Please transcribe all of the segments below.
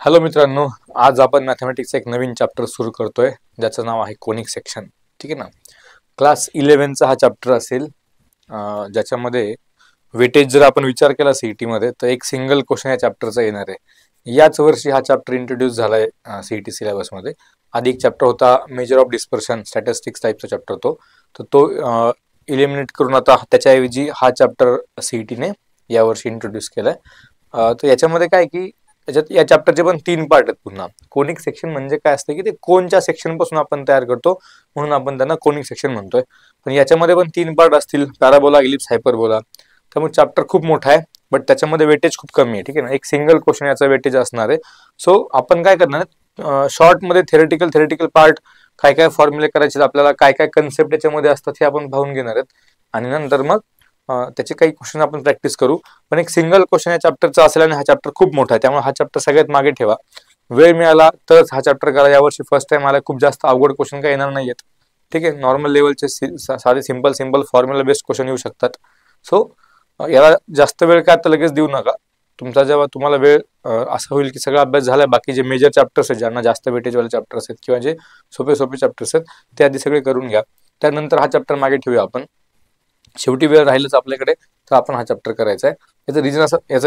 Hello मित्रांनो, आज आपण मॅथमॅटिक्सचा एक नवीन चॅप्टर सुरू करतोय ज्याचं नाव आहे कोनिक सेक्शन. ठीक आहे ना. क्लास 11चा हा चॅप्टर असेल, ज्याच्यामध्ये वेटेज जर आपण विचार केला सीईटी मध्ये तर एक सिंगल क्वेश्चन या चॅप्टरचा येणार आहे. याच वर्षी हा चॅप्टर इंट्रोड्यूस झालाय सीईटी सिलेबस मध्ये. आधी एक चॅप्टर होता मेजर ऑफ डिस्पर्शन स्टॅटिस्टिक्स टाईपचा चॅप्टर, तो इलिमिनेट करून आता त्याच्याऐवजी हा चॅप्टर सीईटीने यावर्षी इंट्रोड्यूस केलाय. तर याच्यामध्ये काय की त्याच्यात या चॅप्टरचे पण 3 पार्ट आहेत. पुन्हा कोनिक सेक्शन म्हणजे काय असतं की ते कोनच्या सेक्शन पासून आपण तयार करतो, म्हणून आपण त्यांना कोनिक सेक्शन म्हणतोय. पण याच्यामध्ये पण 3 पार्ट असतील, पॅराबोला, इलिप्स, हायपरबोला. त्यामुळे चॅप्टर खूप मोठा आहे, बट त्याच्यामध्ये वेटेज खूप कमी आहे. ठीक आहे ना. एक सिंगल क्वेश्चन याचा वेटेज असणार आहे. सो आपण काय करणार आहे, शॉर्ट मध्ये थेरेटिकल पार्ट, काय काय फॉर्म्युले करायचे, आपल्याला काय काय कन्सेप्ट याच्यामध्ये असतात हे आपण पाहून घेणार आहेत. आणि नंतर मग त्याचे काही क्वेश्चन आपण प्रॅक्टिस करू. पण एक सिंगल क्वेश्चन या चॅप्टरचा असेल आणि हा चॅप्टर खूप मोठा आहे, त्यामुळे हा चॅप्टर सगळ्यात मागे ठेवा. वेळ मिळाला तर हा चॅप्टर करा. यावर्षी फर्स्ट टाइम आला, खूप जास्त अवघड क्वेश्चन काही येणार नाहीयेत. ठीक आहे. नॉर्मल लेवलचे साधे सिंपल फॉर्म्युला बेस्ड क्वेश्चन येऊ शकतात. सो याला जास्त वेळ काय आता लगेच देऊ नका. तुमचा जेव्हा तुम्हाला वेळ असं होईल की सगळा अभ्यास झालाय, बाकी जे मेजर चॅप्टर्स आहेत, ज्यांना जास्त वेटेजवाले चॅप्टर्स आहेत किंवा जे सोपे चॅप्टर्स आहेत, ते आधी सगळे करून घ्या. त्यानंतर हा चॅप्टर मागे ठेवूया आपण. शेवटी वेळ राहिलच आपल्याकडे तर आपण हा चॅप्टर करायचा आहे. याचं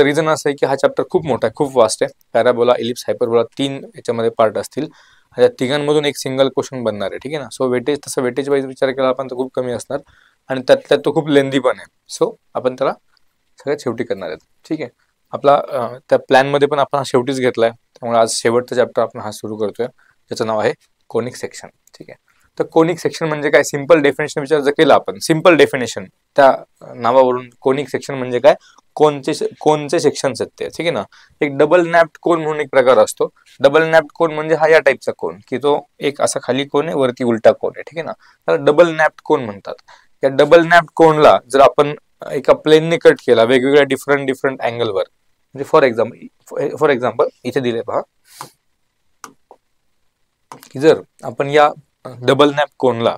रिझन असं आहे की हा चॅप्टर खूप मोठा आहे, खूप वास्ट आहे. पॅराबोला, इलिप्स, हायपरबोला 3 याच्यामध्ये पार्ट असतील. या तिघांमधून एक सिंगल क्वेश्चन बनणार आहे. ठीक आहे ना. सो वेटेज वाईज विचार केला आपण तर खूप कमी असणार, आणि त्यात तो खूप लेंदी पण आहे. सो आपण त्याला सगळ्यात शेवटी करणार आहेत. ठीक आहे. आपला त्या प्लॅन मध्ये पण आपण हा शेवटीच घेतलाय, त्यामुळे आज शेवटचा चॅप्टर आपण हा सुरू करतोय, ज्याचं नाव आहे कोनिक सेक्शन. ठीक आहे. तर कोनिक सेक्शन म्हणजे काय, सिंपल डेफिनेशन विचार जर केला आपण, सिंपल डेफिनेशन त्या नावावरून, कोनिक सेक्शन म्हणजे काय, कोनचे सेक्शन्स आहेत ते. ठीक आहे ना. एक डबल नॅप्ड कोन म्हणून एक प्रकार असतो. डबल नॅप्ड कोन म्हणजे हा या टाईपचा कोन, की तो एक असा खाली कोन आहे, वरती उलटा कोन आहे. ठीक आहे ना. त्याला डबल नॅप्ड कोन म्हणतात. या डबल नॅप्ड कोनला जर आपण एका प्लेनने कट केला, वेगवेगळ्या डिफरंट अँगलवर, म्हणजे फॉर एक्झाम्पल इथे दिले पहा, की जर आपण या डबल नॅप कोनला,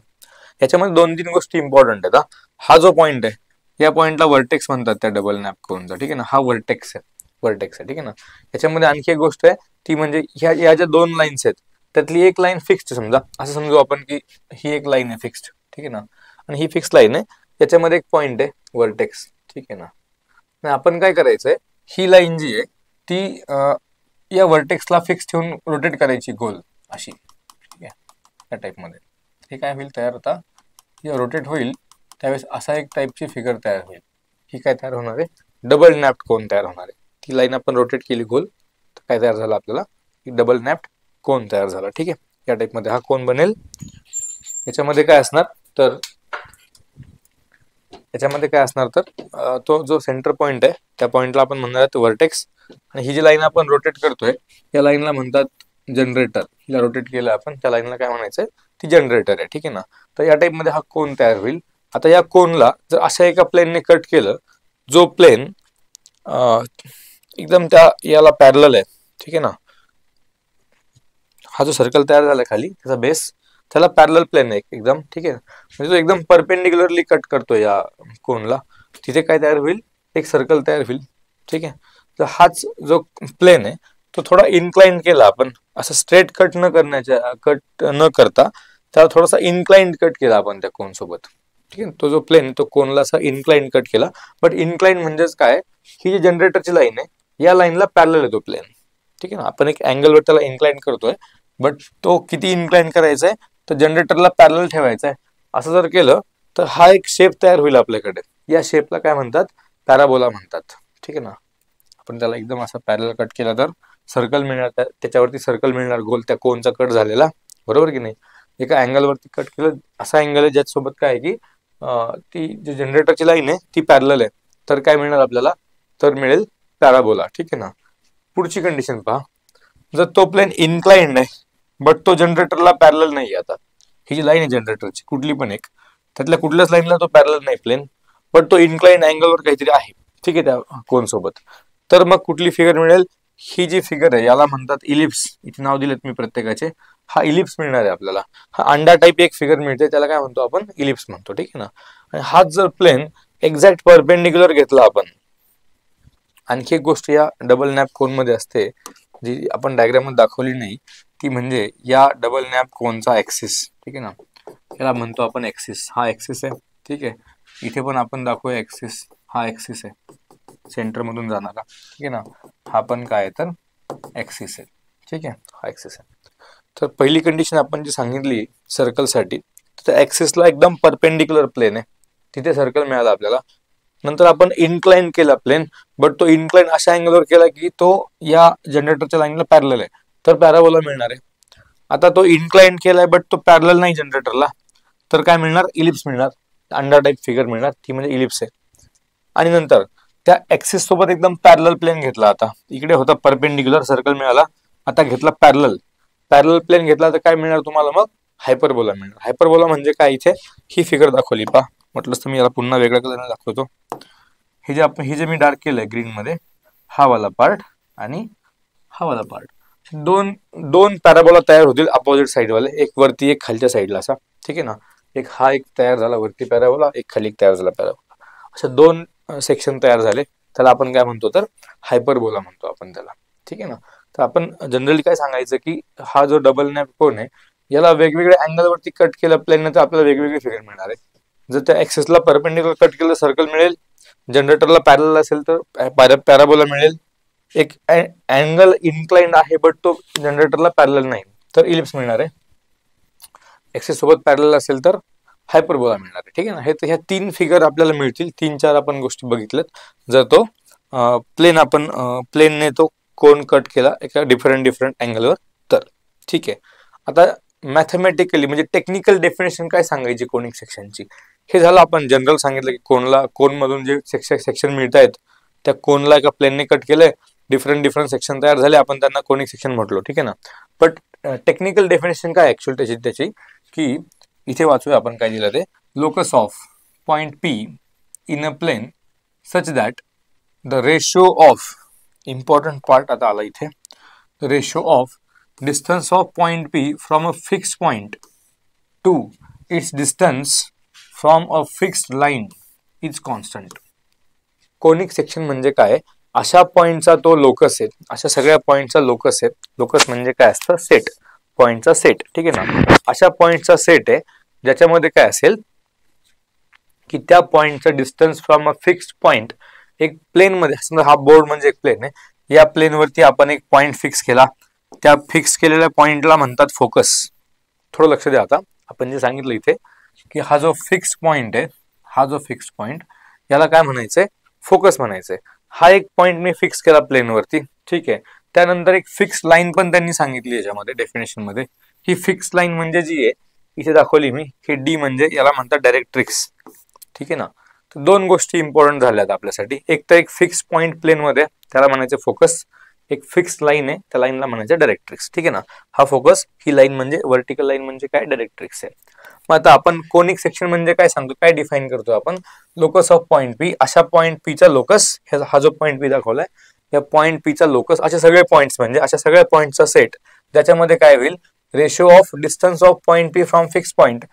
याच्यामध्ये 2-3 गोष्टी इम्पॉर्टंट आहेत. हा जो पॉइंट आहे, या पॉइंटला वर्टेक्स म्हणतात त्या डबल नॅप कोनचा. ठीक आहे ना. हा वर्टेक्स आहे. ठीक आहे ना. याच्यामध्ये आणखी एक गोष्ट आहे, ती म्हणजे ह्या ज्या 2 लाईन्स आहेत, त्यातली एक लाईन फिक्स्ड समजा, असं समजू आपण की ही एक लाईन आहे फिक्स्ड. ठीक आहे ना. आणि ही फिक्स लाईन आहे, याच्यामध्ये एक पॉइंट आहे वर्टेक्स. ठीक आहे ना. आणि आपण काय करायचंय, ही लाईन जी आहे ती या वर्टेक्सला फिक्स ठेवून रोटेट करायची गोल अशी. ठीक आहे. या टाईपमध्ये हे काय होईल तयार होता, रोटेट होईल त्यावेळेस असा एक टाईपची फिगर तयार होईल. ही काय तयार होणार आहे, डबल नॅप्ड कोन तयार होणार आहे. ती लाईन आपण रोटेट केली गोल, तर काय तयार झालं आपल्याला, डबल नॅप्ड कोन तयार झाला. ठीक आहे. या टाईपमध्ये हा कोन बनेल. याच्यामध्ये काय असणार तर तो जो सेंटर पॉइंट आहे, त्या पॉइंटला आपण म्हणणार आहोत वर्टेक्स. आणि ही जी लाईन आपण रोटेट करतोय, या लाईनला म्हणतात जनरेटर. हिला रोटेट केलं आपण, त्या लाईनला काय म्हणायचंय, ती जनरेटर आहे. ठीक आहे ना. तर या टाईप मध्ये हा कोन तयार होईल. आता या कोनला जर अशा एका प्लेनने कट केलं, जो प्लेन एकदम त्या याला पॅरलल आहे. ठीक आहे ना. हा जो सर्कल तयार झाला खाली, त्याचा बेस त्याला पॅरलल प्लेन आहे एकदम. ठीक आहे. म्हणजे तो एकदम परपेंडिक्युलरली कट करतो या कोनला, तिथे काय तयार होईल, एक सर्कल तयार होईल. ठीक आहे. तर हाच जो प्लेन आहे तो थोडा इन्क्लाइंड केला आपण, असं स्ट्रेट कट न करता त्याला थोडासा इन्क्लाइंड कट केला आपण त्या कोन सोबत. ठीक आहे. तो जो प्लेन तो कोनला असा इन्क्लाइंड कट केला. बट इन्क्लाइंड म्हणजेच काय, ही जी जनरेटरची लाईन आहे, या लाईनला पॅरलल आहे तो प्लेन. ठीक आहे ना. आपण एक अँगलवर त्याला इन्क्लाइंड करतोय, बट तो किती इन्क्लाइंड करायचा आहे, तर जनरेटरला पॅरलल ठेवायचा आहे. असं जर केलं तर हा एक शेप तयार होईल आपल्याकडे. या शेपला काय म्हणतात, पॅराबोला म्हणतात. ठीक आहे ना. आपण त्याला एकदम असा पॅरलल कट केला तर सर्कल मिळणार, त्याच्यावरती सर्कल मिळणार गोल, त्या कोनचा कट झालेला, बरोबर की नाही. एका अँगलवरती कट केलं, असा अँगल आहे ज्याच्यासोबत काय आहे की ती जी जनरेटरची लाईन आहे ती पॅरलल आहे, तर काय मिळणार आपल्याला, तर मिळेल पॅराबोला. ठीक आहे ना. पुढची कंडिशन पहा, जर तो प्लेन इन्क्लाइंड आहे बट तो जनरेटरला पॅरलल नाही. आता ही जी लाईन आहे जनरेटरची, कुठली पण एक, त्यातल्या कुठल्याच लाईनला तो पॅरलल नाही प्लेन, बट तो इन्क्लाइंड अँगलवर काहीतरी आहे. ठीक आहे. त्या कोन सोबत, तर मग कुठली फिगर मिळेल, ही जी फिगर आहे याला म्हणतात इलिप्स. इथे नाव दिलेत मी प्रत्येकाचे. हा इलिप्स मिळणार आहे आपल्याला. हा अंडा टाईप एक फिगर मिळते, त्याला काय म्हणतो आपण, इलिप्स म्हणतो. ठीक आहे ना. आणि हाच जर प्लेन एक्झॅक्ट परपेंडिक्युलर घेतला आपण, आणखी एक गोष्ट या डबल नॅप कोन मध्ये असते, जी आपण डायग्राम मध्ये दाखवली नाही ती म्हणजे या डबल नॅप कोनचा ऍक्सिस, ठीक आहे ना, याला म्हणतो आपण ऍक्सिस. हा ऍक्सिस आहे, ठीक आहे. इथे पण आपण दाखवूया ऍक्सिस, हा ऍक्सिस आहे सेंटर मधून जाणारा, ठीक आहे ना. हा पण काय आहे तर ऍक्सिस आहे, ठीक आहे, हा ऍक्सिस आहे. तर पहिली कंडिशन आपण जी सांगितली सर्कलसाठी, तर ऍक्सिसला एकदम परपेंडिक्युलर प्लेन आहे, तिथे सर्कल मिळाला आपल्याला. नंतर आपण इन्क्लाइन केला प्लेन, बट तो इन्क्लाइन अशा अँगलवर केला की तो या जनरेटरच्या लाईनला पॅरलल आहे, तर पॅराबोला मिळणार आहे. आता तो इन्क्लाइन केलाय बट तो पॅरलल नाही जनरेटरला, तर काय मिळणार, इलिप्स मिळणार, अंडा टाइप फिगर मिळणार, ती म्हणजे इलिप्स आहे. आणि नंतर त्या ऍक्सिस सोबत एकदम पॅरलल प्लेन घेतला. आता इकडे होता परपेंडिक्युलर सर्कल मिळाला, आता घेतला पॅरलल, पॅरलल प्लेन घेतला तर काय मिळणार तुम्हाला मग, हायपरबोला मिळणार. हायपरबोला म्हणजे काय, इथे ही फिगर दाखवली पहा, म्हटलंच तर मी याला पुन्हा वेगळ्या कलरने दाखवतो. हे जे मी डार्क केलंय ग्रीन मध्ये, हा वाला पार्ट आणि हा वाला पार्ट, दोन दोन पॅराबोला तयार होतील अपोजिट साइड वाले, एक वरती एक खालच्या साईडला असा, ठीक आहे ना. एक हा एक तयार झाला वरती पॅराबोला, एक खाली एक तयार झाला पॅराबोला, अशा दोन सेक्शन तयार झाले, त्याला आपण काय म्हणतो तर हायपरबोला म्हणतो आपण त्याला, ठीक आहे ना. तर आपण जनरली काय सांगायचं की हा जो डबल नॅप कोन आहे याला वेगवेगळ्या अँगल वरती कट केलं प्लेन, तर आपल्याला वेगवेगळी फिगर मिळणार आहे. जर त्या ऍक्सिसला परपेंडिक्युलर कट केलं सर्कल मिळेल, जनरेटरला पॅरलल असेल तर पॅराबोला मिळेल, एक अँगल इन्क्लाइंड आहे बट तो जनरेटरला पॅरलल नाही तर इलिप्स मिळणार आहे, ऍक्सिस सोबत पॅरलल असेल तर हायपरबोला मिळणार आहे, ठीक आहे ना. हे ह्या तीन फिगर आपल्याला मिळतील, 3-4 आपण गोष्टी बघितल्यात. जर तो प्लेन आपण प्लेनने तो कोन कट केला एका डिफरंट अँगलवर तर, ठीक आहे. आता मॅथमॅटिकली म्हणजे टेक्निकल डेफिनेशन काय सांगायची कोनिक सेक्शनची, हे झालं. आपण जनरल सांगितलं की कोन मधून जे सेक्शन मिळत आहेत त्या कोनला एका प्लेनने कट केलंय, डिफरंट सेक्शन तयार झाले, आपण त्यांना कोनिक सेक्शन म्हटलो, ठीक आहे ना. बट टेक्निकल डेफिनेशन काय ऍक्च्युअली त्याची की इथे वाचूया आपण काय दिलं ते, locus of point P in a plain such that the ratio of, important part आता आला इथे, the ratio of distance of point P from a fixed point two its distance from a fixed line is constant. Conic section म्हणजे काय, अशा पॉइंटचा तो locus आहे, अशा सगळ्या पॉइंटचा लोकस आहे. लोकस म्हणजे काय असतं, सेट, पॉइंटचा सेट, ठीक आहे ना. अशा पॉइंटचा सेट आहे ज्याच्यामध्ये काय असेल की त्या पॉइंटचं distance from a fixed point, एक प्लेन मध्ये, समजा हा बोर्ड म्हणजे एक प्लेन आहे, या प्लेनवरती आपण एक पॉइंट फिक्स केला, त्या फिक्स केलेल्या पॉइंटला म्हणतात फोकस. थोडं लक्ष द्या. आता आपण जे सांगितलं इथे की हा जो फिक्स्ड पॉइंट आहे, हा जो फिक्स्ड पॉइंट याला काय म्हणायचंय, फोकस म्हणायचंय. हा एक पॉइंट मी फिक्स केला प्लेनवरती, ठीक आहे. त्यानंतर एक फिक्स लाईन पण त्यांनी सांगितली याच्यामध्ये डेफिनेशन मध्ये. ही फिक्स लाईन म्हणजे जी आहे इथे दाखवली मी, ही डी म्हणजे याला म्हणतात डायरेक्ट्रिक्स, ठीक आहे ना. तर दोन गोष्टी इम्पॉर्टंट झाल्यात आपल्यासाठी, एक तर एक फिक्स पॉइंट प्लेन मध्ये त्याला म्हणायचं फोकस, एक फिक्स लाईन आहे त्या लाईनला म्हणायचं डायरेक्ट्रिक्स, ठीक आहे ना. हा फोकस, ही लाईन म्हणजे व्हर्टिकल लाईन म्हणजे काय, डायरेक्ट्रिक्स आहे. मग आता आपण कोनिक सेक्शन म्हणजे काय सांगतो, काय डिफाइन करतो आपण, लोकस ऑफ पॉइंट पी, अशा पॉइंट पी चा लोकस, हा जो पॉइंट पी दाखवलाय या पॉइंट पी चा लोकस, अशा सगळे पॉइंट्स म्हणजे अशा सगळ्या पॉइंटचा सेट, ज्याच्यामध्ये काय होईल, ratio of distance of point P from fix point,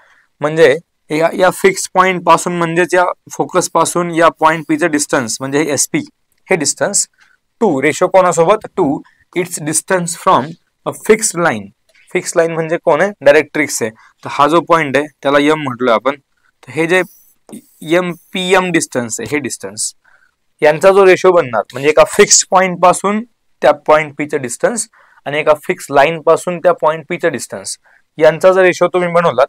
म्हणजे या फिक्स पॉइंट पासून म्हणजेच या फोकस पासून या पॉइंट पी चं डिस्टन्स म्हणजे एस पी, हे डिस्टन्स टू, रेशो कोणासोबत, to its distance from a fixed line. Fix line म्हणजे कोण आहे, डायरेक्ट्रिक्स आहे. तर हा जो पॉइंट आहे त्याला यम म्हटलोय आपण, तर हे जे एम पी एम डिस्टन्स आहे, हे डिस्टन्स यांचा जो रेशो बनणार म्हणजे एका फिक्स पॉइंट पासून त्या पॉइंट पी चं डिस्टन्स आणि एका फिक्स लाईन पासून त्या पॉइंट पी चं डिस्टन्स, यांचा जर रेशो तुम्ही बनवलात,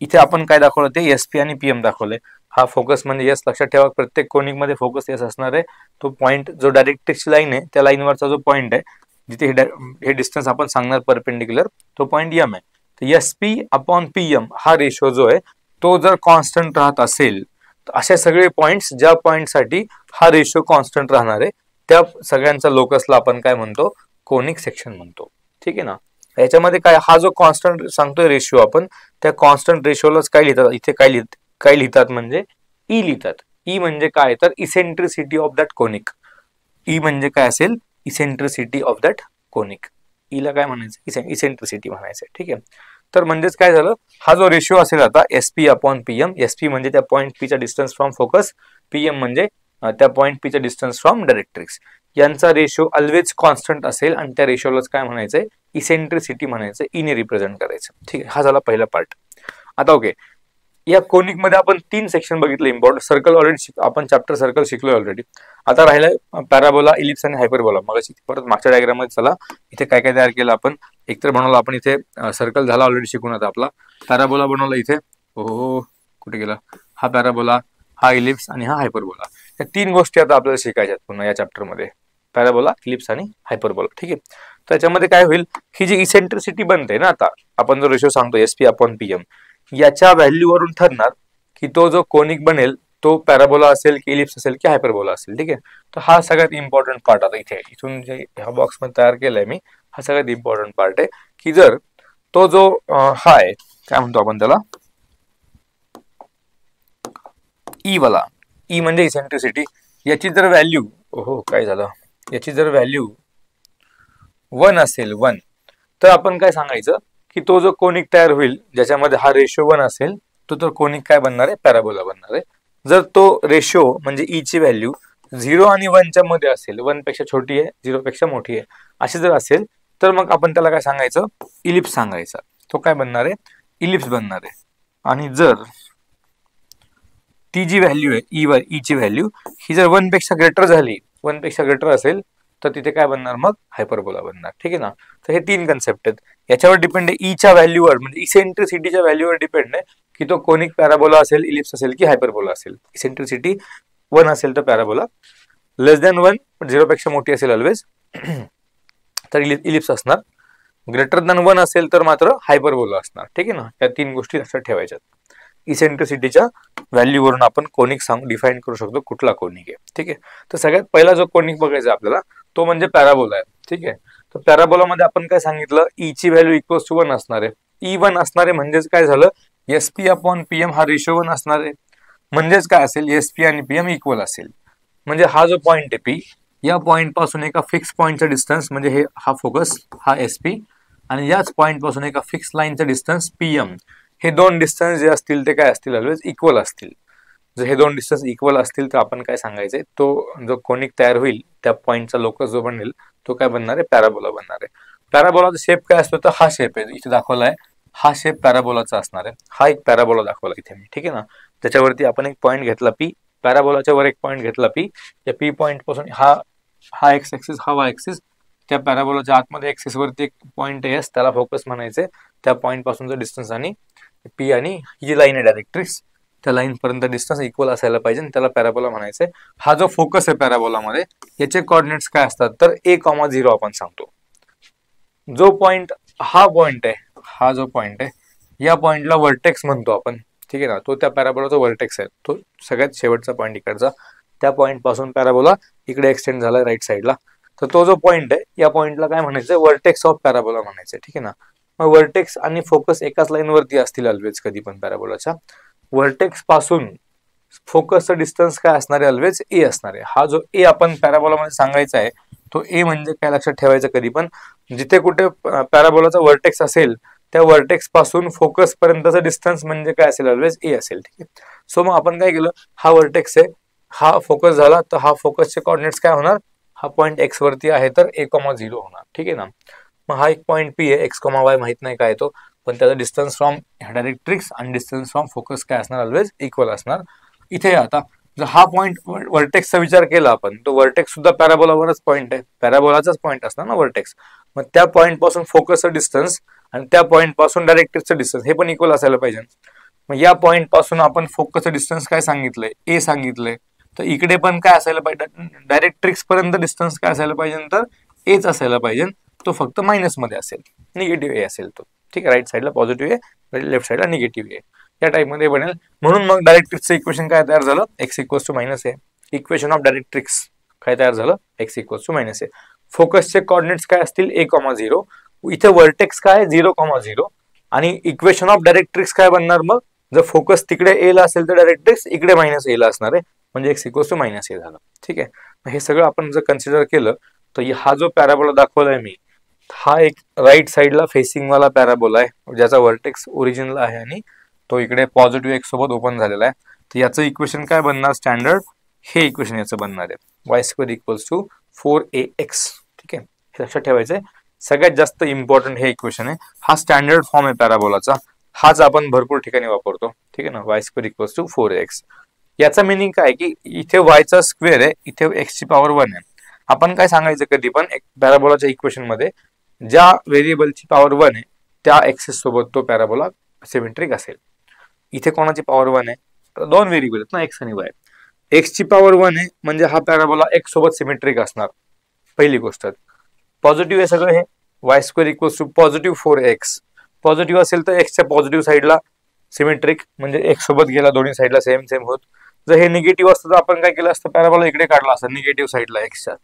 इथे आपण काय दाखवलं ते एस पी आणि पीएम दाखवलंय. हा फोकस म्हणजे यस, लक्षात ठेवा प्रत्येक कोनिक मध्ये फोकस यस असणार आहे. तो पॉइंट जो डायरेक्ट्रिक्स लाईन आहे त्या लाईनवरचा जो पॉइंट आहे जिथे हे डिस्टन्स आपण सांगणार परपेंडिक्युलर, तो पॉइंट एम आहे. तर S P upon P M हा रेशो जो आहे तो जर कॉन्स्टंट राहत असेल, तर असे सगळे पॉइंट्स ज्या पॉइंटसाठी हा रेशो कॉन्स्टंट राहणार आहे त्या सगळ्यांचा लोकसला आपण काय म्हणतो, कोनिक सेक्शन म्हणतो, ठीक आहे ना. याच्यामध्ये काय, हा जो कॉन्स्टंट सांगतोय रेशिओ आपण, त्या कॉन्स्टंट रेशिओलाच काय लिहितात इथे, काय लिहितात म्हणजे ई लिहितात. ई म्हणजे काय तर eccentricity of that conic. E म्हणजे काय असेल, इसेंट्रिसिटी ऑफ दॅट कोनिक. ईला काय म्हणायचं, इसेंट्रिसिटी म्हणायचं, ठीक आहे. तर म्हणजेच काय झालं, हा जो रेशिओ असेल आता S P upon PM, S P म्हणजे त्या पॉइंट पी चा डिस्टन्स फ्रॉम फोकस, पीएम म्हणजे त्या पॉइंट पी चा डिस्टन्स फ्रॉम डायरेक्ट्रिक्स. यांचा रेशो ऑलवेज कॉन्स्टंट असेल आणि त्या रेशोलाच काय म्हणायचंय, इसेंट्रिसिटी म्हणायचं, ईने रिप्रेझेंट करायचं. ठीक आहे, हा झाला पहिला पार्ट. आता ओके, या कोनिक मध्ये आपण 3 सेक्शन बघितले इम्पॉर्टंट. सर्कल ऑलरेडी आपण चॅप्टर सर्कल शिकलोय ऑलरेडी. आता राहिलाय पॅराबोला, इलिप्स आणि हायपरबोला. मग परत मागच्या डायग्राम मध्ये चला, इथे काय काय तयार केलं आपण. एकतर बनवलं आपण इथे सर्कल झाला ऑलरेडी शिकून. आता आपला पॅराबोला बनवला इथे. हो कुठे गेला हा पॅराबोला, हा इलिप्स आणि हा हायपरबोला. या 3 गोष्टी आता आपल्याला शिकायच्यात पुन्हा या चॅप्टर मध्ये, पॅराबोला, इलिप्स आणि हायपरबोला. ठीक आहे, त्याच्यामध्ये काय होईल, ही जी इसेंट्रिसिटी बनते ना, आता आपण जो रेशो सांगतो SP/PM, याच्या व्हॅल्यूवरून ठरणार की तो जो कोनिक बनेल तो पॅराबोला असेल की इलिप्स असेल की हायपरबोला असेल. ठीक आहे, तर हा सगळ्यात इम्पॉर्टंट पार्ट. आता इथून जे ह्या बॉक्स मध्ये तयार केलाय मी, हा सगळ्यात इम्पॉर्टंट पार्ट आहे की जर तो जो हा आहे, काय म्हणतो आपण त्याला, ई वाला, ई म्हणजे इसेंट्रिसिटी, याची जर व्हॅल्यू, ओहो काय झालं, याची जर व्हॅल्यू 1 असेल, 1, तर आपण काय सांगायचं की तो जो कोनिक तयार होईल ज्याच्यामध्ये हा रेशो 1 असेल, तो कोनिक काय बनणार आहे, पॅराबोला बनणार आहे. जर तो रेशो म्हणजे ई ची व्हॅल्यू 0 आणि 1 च्या मध्ये असेल, 1 पेक्षा छोटी आहे 0 पेक्षा मोठी आहे अशी जर असेल, तर मग आपण त्याला काय सांगायचं, इलिप्स सांगायचा. तो काय बनणार आहे, इलिप्स बनणार आहे. आणि जर ती जी व्हॅल्यू आहे ई ची व्हॅल्यू ही जर 1 पेक्षा ग्रेटर झाली, 1 पेक्षा ग्रेटर असेल, तर तिथे काय बनणार, मग हायपरबोला बनणार. ठीक आहे ना. तर हे 3 कन्सेप्ट आहेत. याच्यावर डिपेंड आहे, ईच्या व्हॅल्यूवर म्हणजे इसेंट्रिसिटीच्या व्हॅल्यूवर डिपेंड आहे की तो कोनिक पॅराबोला असेल, इलिप्स असेल की हायपरबोला असेल. इसेंट्रिसिटी 1 असेल तर पॅराबोला, लेस दॅन 1 0 पेक्षा मोठी असेल ऑलवेज तर इलिप्स असणार, ग्रेटर दॅन 1 असेल तर मात्र हायपरबोला असणार. ठीक आहे ना. या 3 गोष्टी लक्षात ठेवायच्यात. इसेंट्रिसिटीच्या व्हॅल्यूवरून आपण कोनिक डिफाईन करू शकतो कुठला कोनिक आहे. ठीक आहे, तर सगळ्यात पहिला जो कोनिक बघायचा आपल्याला तो म्हणजे पॅराबोला आहे. ठीक आहे, तर पॅराबोला मध्ये आपण काय सांगितलं, ई ची व्हॅल्यू इक्वल्स टू 1 असणार आहे. ई 1 असणार आहे म्हणजेच काय झालं, SP/PM हा रेशो 1 असणार आहे. म्हणजेच काय असेल, SP आणि PM इक्वल असेल. म्हणजे हा जो पॉइंट आहे P, या पॉइंट पासून एका फिक्स पॉइंटचा डिस्टन्स म्हणजे हे हा फोकस, हा SP, आणि याच पॉइंट पासून एका फिक्स लाईनचा डिस्टन्स PM, हे 2 डिस्टन्स जे असतील ते काय असतील, ऑलवेज इक्वल असतील. जर हे 2 डिस्टन्स इक्वल असतील तर आपण काय सांगायचंय, तो जो कोनिक तयार होईल त्या पॉइंटचा लोकस जो बनेल तो काय बनणार आहे, पॅराबोला बनणार आहे. पॅराबोलाचा शेप काय असतो, तर हा शेप आहे इथे दाखवला आहे, हा शेप पॅराबोलाचा असणार आहे. हा एक पॅराबोला दाखवला इथे मी. ठीक आहे ना. त्याच्यावरती आपण एक पॉइंट घेतला P, पॅराबोलाच्या वर एक पॉइंट घेतला P. या P पॉइंट पासून हा एक्स ऍक्सिस, हा वाय ऍक्सिस, त्या पॅराबोलाच्या आतमध्ये ऍक्सिस वरती एक पॉइंट आहे, त्याला फोकस म्हणायचे. त्या पॉइंट पासूनचा डिस्टन्स आणि P आणि ही जी लाईन आहे डायरेक्ट्रिक्स, त्या लाईन पर्यंत डिस्टन्स इक्वल असायला पाहिजे, त्याला पॅराबोला म्हणायचंय. हा जो फोकस आहे पॅराबोलामध्ये, याचे कोऑर्डिनेट्स काय असतात, तर A,0 आपण सांगतो. जो पॉइंट हा पॉइंट आहे, हा जो पॉइंट आहे, या पॉइंटला वर्टेक्स म्हणतो आपण. ठीक आहे ना. तो त्या पॅराबोलाचा वर्टेक्स आहे, तो सगळ्यात शेवटचा पॉइंट इकडचा. त्या पॉइंट पासून पॅराबोला इकडे एक्सटेंड झाला राईट साईडला. तर तो जो पॉइंट आहे, या पॉइंटला काय म्हणायचं, वर्टेक्स ऑफ पॅराबोला म्हणायचं. ठीक आहे ना. मग वर्टेक्स आणि फोकस एकाच लाईन वरती असतील ऑलवेज, कधी पण पॅराबोलाच्या. वर्टेक्स पासून फोकसचं डिस्टन्स काय असणार आहे, ऑलवेज A असणार आहे. हा जो A आपण पॅराबोलामध्ये सांगायचा आहे, तो A म्हणजे काय लक्षात ठेवायचं, कधी पण जिथे कुठे पॅराबोलाचा वर्टेक्स असेल त्या वर्टेक्स पासून फोकस पर्यंतचा डिस्टन्स म्हणजे काय असेल, ऑलवेज A असेल. ठीक आहे. सो मग आपण काय केलं, हा वर्टेक्स आहे, हा फोकस झाला, तर हा फोकसचे कोऑर्डिनेट्स काय होणार, हा पॉइंट X वरती आहे तर A,0 होणार. ठीक आहे ना. मग हा एक पॉइंट P आहे, X,Y माहित नाही काय तो, पण त्याचा डिस्टन्स फ्रॉम डायरेक्ट्रिक्स आणि डिस्टन्स फ्रॉम फोकस काय असणार, ऑलवेज इक्वल असणार. इथे आता जर हा पॉइंट वर्टेक्सचा विचार केला आपण, तो वर्टेक्स सुद्धा पॅराबोलावरच पॉइंट आहे, पॅराबोलाचाच पॉइंट असणार ना वर्टेक्स. मग त्या पॉइंट पासून फोकसचं डिस्टन्स आणि त्या पॉइंट पासून डायरेक्ट्रिक्सचं डिस्टन्स हे पण इक्वल असायला पाहिजे. मग या पॉइंट पासून आपण फोकसचं डिस्टन्स काय सांगितलंय, A सांगितलंय, तर इकडे पण काय असायला पाहिजे, डायरेक्ट्रिक्स पर्यंत डिस्टन्स काय असायला पाहिजे, तर Aच असायला पाहिजे. तो फक्त मायनस मध्ये असेल, निगेटिव्ह A असेल तो. ठीक आहे, राईट साईडला पॉझिटिव्ह आहे, लेफ्ट साईडला निगेटिव्ह आहे, या टाइप मध्ये बनेल. म्हणून मग डायरेक्ट्रिक्सचं इक्वेशन काय तयार झालं, X equals to minus A. Equation of directrix काय तयार झालं, X equals to minus A. फोकसचे कोऑर्डिनेट्स काय असतील, A,0. इथे वर्टेक्स काय 0,0 आणि इक्वेशन ऑफ डायरेक्ट्रिक्स काय बनणार, मग जर फोकस तिकडे A ला असेल तर डायरेक्ट्रिक्स इकडे मायनस A ला असणार आहे, म्हणजे X equals to minus A झालं. ठीक आहे. हे सगळं आपण जर कन्सिडर केलं तर हा जो पॅराबोला दाखवलाय मी, हा एक राईट साईडला फेसिंग वाला पॅराबोला आहे, ज्याचा वर्टेक्स ओरिजिनला आहे आणि तो इकडे पॉझिटिव्ह X सोबत ओपन झालेला आहे. तर याचं इक्वेशन काय बनणार स्टँडर्ड, हे इक्वेशन याचं बनणार आहे, y² इक्वल्स टू 4ax. ठीक आहे, हे लक्षात ठेवायचंय. सगळ्यात जास्त इम्पॉर्टंट हे इक्वेशन आहे. हा स्टँडर्ड फॉर्म आहे पॅराबोलाचा. हाच आपण भरपूर ठिकाणी वापरतो. ठीक आहे ना, y square equals to 4x. याचा मिनिंग काय की इथे वायचा स्क्वेअर आहे, इथे x ची पॉवर 1 आहे. आपण काय सांगायचं कधी पण पॅराबोलाच्या इक्वेशन मध्ये ज्या व्हेरिएबलची पॉवर 1 आहे त्या एक्सेस सोबत तो पॅराबोला सिमेट्रिक असेल. इथे कोणाची पॉवर 1 आहे, तर दोन व्हेरिएबल आहेत ना, एक्स आणि वाय. एक्स ची पॉवर 1 आहे म्हणजे हा पॅराबोला एक्स सोबत सिमेट्रिक असणार. पहिली गोष्ट पॉझिटिव्ह आहे सगळं हे. Y square equals to positive 4x. Positive असेल तर एक्सच्या पॉझिटिव्ह साईडला सिमेट्रिक, म्हणजे एक्स सोबत गेला दोन्ही साईडला सेम सेम होत. जर हे निगेटिव्ह असतं तर आपण काय केलं असतं, पॅराबोला इकडे काढला असता निगेटिव्ह साईडला एक्सच्या.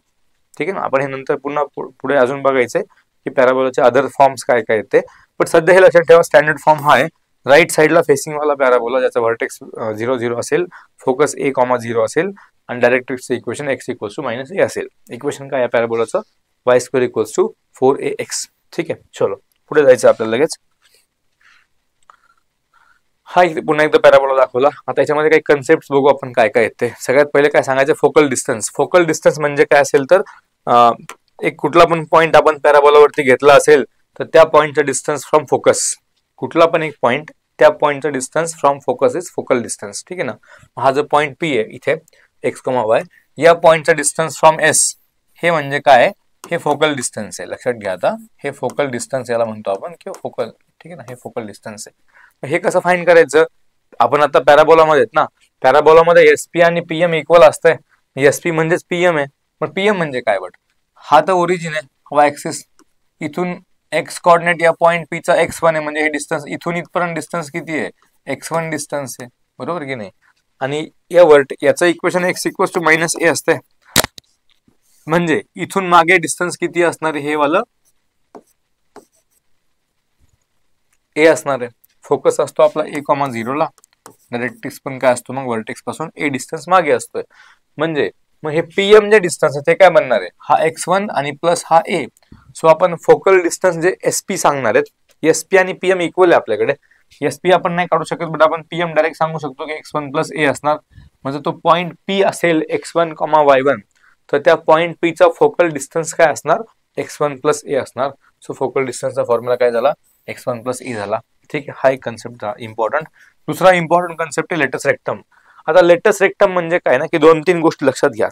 ठीक आहे ना, आपण हे नंतर पुन्हा पुढे अजून बघायचंय की पॅराबोलाचे अदर फॉर्म्स काय काय येते. पण सध्या हे लक्षात ठेवा, स्टँडर्ड फॉर्म हा आहे. राईट साईडला फेसिंग वाला पॅराबोला ज्याचा व्हर्टेक्स 0 0 असेल, फोकस a,0 असेल आणि डायरेक्ट्रिक्सचं equation x equals to -a असेल. इक्वेशन काय आहे पॅराबोलाचं, y square equals to 4ax. ठीक आहे, चलो पुढे जायचं आपल्याला लगेच. हा पुन्हा एकदा पॅराबोला दाखवला. आता याच्यामध्ये काही कन्सेप्ट बघू आपण काय काय येते. सगळ्यात पहिले काय सांगायचं, फोकल डिस्टन्स. फोकल डिस्टन्स म्हणजे काय असेल तर एक कुठला पण पॉईंट आपण पॅराबोलावरती घेतला असेल तर त्या पॉईंटचा डिस्टन्स फ्रॉम फोकस, कुठला पण एक पॉईंट त्या पॉईंटचा distance from focus is focal distance. ठीक आहे ना, हा जो पॉईंट पी आहे इथे एक्स वाय, या पॉईंटचा डिस्टन्स फ्रॉम एस हे म्हणजे काय, हे फोकल डिस्टन्स आहे. लक्षात घ्या आता, हे फोकल डिस्टन्स याला म्हणतो आपण किंवा फोकल. ठीक आहे ना, हे फोकल डिस्टन्स आहे. हे कसं फाइंड करायचं, आपण आता पॅराबोलामध्ये आहेत ना, पॅराबोलामध्ये एसपी आणि पीएम इक्वल असतंय. एसपी म्हणजेच पीएम आहे, पण पीएम म्हणजे काय, बट हा तर ओरिजिन आहे, वाय ऍक्सिस. इथून एक्स कॉर्डिनेट या पॉईंट पी चा x1 आहे, म्हणजे हे डिस्टन्स इथून इथपर्यंत डिस्टन्स किती आहे, x1 डिस्टन्स आहे, बरोबर की नाही. आणि याचं equation x equals to -a असते. म्हणजे इथून मागे डिस्टन्स किती असणार आहे, हे वाला a असणार आहे. फोकस असतो आपला a,0 ला. डायरेक्ट्रिक्स पण काय असतो मग, व्हर्टेक्स पासून a डिस्टन्स मागे असतोय. म्हणजे मग हे पीएम जे डिस्टन्स आहे ते काय बनणार आहे, हा x1 आणि प्लस हा a. सो आपण फोकल डिस्टन्स जे एसपी सांगणार आहेत, एसपी आणि पीएम इक्वल आहे आपल्याकडे. एसपी आपण नाही काढू शकत, बट आपण पीएम डायरेक्ट सांगू शकतो की x1 प्लस a असणार. म्हणजे तो पॉईंट पी असेल x1, y1, तर त्या पॉईंट पी चा फोकल डिस्टन्स काय असणार, x1 प्लस a असणार. सो फोकल डिस्टन्सचा फॉर्म्युला काय झाला, x1 प्लस e झाला. ठीक आहे, हा एक कन्सेप्ट इम्पॉर्टंट. दुसरा इम्पॉर्टंट कन्सेप्ट आहे लेटस रेक्टम. आता लेटस रेक्टम म्हणजे काय ना, की 2-3 गोष्टी लक्षात घ्या.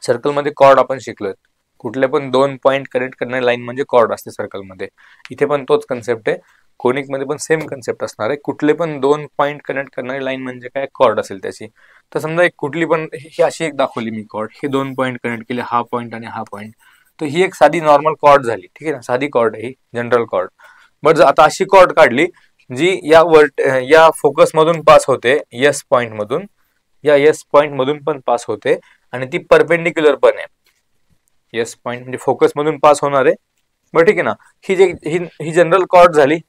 सर्कलमध्ये कॉर्ड आपण शिकलोय, कुठले पण 2 पॉईंट कनेक्ट करणारी लाईन म्हणजे कॉर्ड असते सर्कलमध्ये. इथे पण तोच कन्सेप्ट आहे, कोनिक मध्ये पण सेम कन्सेप्ट असणार आहे. कुठले पण 2 पॉईंट कनेक्ट करणारी लाईन म्हणजे काय, कॉर्ड असेल त्याची. तर समजा एक कुठली पण ही अशी एक दाखवली मी कॉर्ड, हे 2 पॉईंट कनेक्ट केले, हा पॉईंट आणि हा पॉईंट, तर ही एक साधी नॉर्मल कॉर्ड झाली. ठीक आहे ना, साधी कॉर्ड आहे ही, जनरल कॉर्ड. बट जर आता अशी कॉर्ड काढली जी या फोकस मधून पास होते, एस पॉईंट मधून, या एस पॉईंट मधून पण पास होते आणि ती परपेंडिक्युलर पण आहे. एस पॉईंट म्हणजे फोकस मधून पास होणार आहे. बरं ठीक आहे ना, ही जनरल कॉर्ड झाली.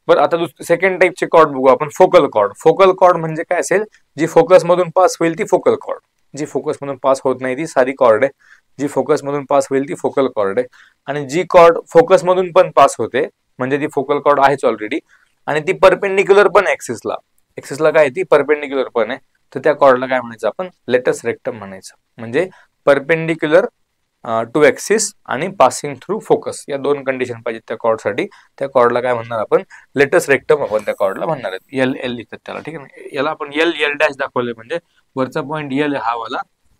बरं आता सेकंड टाइपचे कॉर्ड बघू आपण, फोकल कॉर्ड. फोकल कॉर्ड म्हणजे काय असेल, जी फोकस मधून पास होईल ती फोकल कॉर्ड, जी फोकस मधून पास होत नाही ती साधी कॉर्ड आहे. जी फोकस मधून पास होईल ती फोकल कॉर्ड आहे. आणि जी कॉर्ड फोकस मधून पण पास होते म्हणजे ती फोकल कॉर्ड आहेच ऑलरेडी, आणि ती परपेंडिक्युलर पण एक्सिसला. एक्सिसला काय, ती परपेंडिक्युलर पण आहे, तर त्या कॉर्डला काय म्हणायचं आपण, लेटस रेक्टम म्हणायचं. म्हणजे परपेंडिक्युलर टू एक्सिस आणि पासिंग थ्रू फोकस, या 2 कंडिशन पाहिजेत त्या कॉर्डसाठी. त्या कॉर्डला काय म्हणणार आपण, लेटस रेक्टम आपण त्या कॉर्डला म्हणणार आहेत. एल लिहितात त्याला. ठीक आहे, याला आपण एल डॅश दाखवले, म्हणजे वरचा पॉईंट एल आहे हा वाला,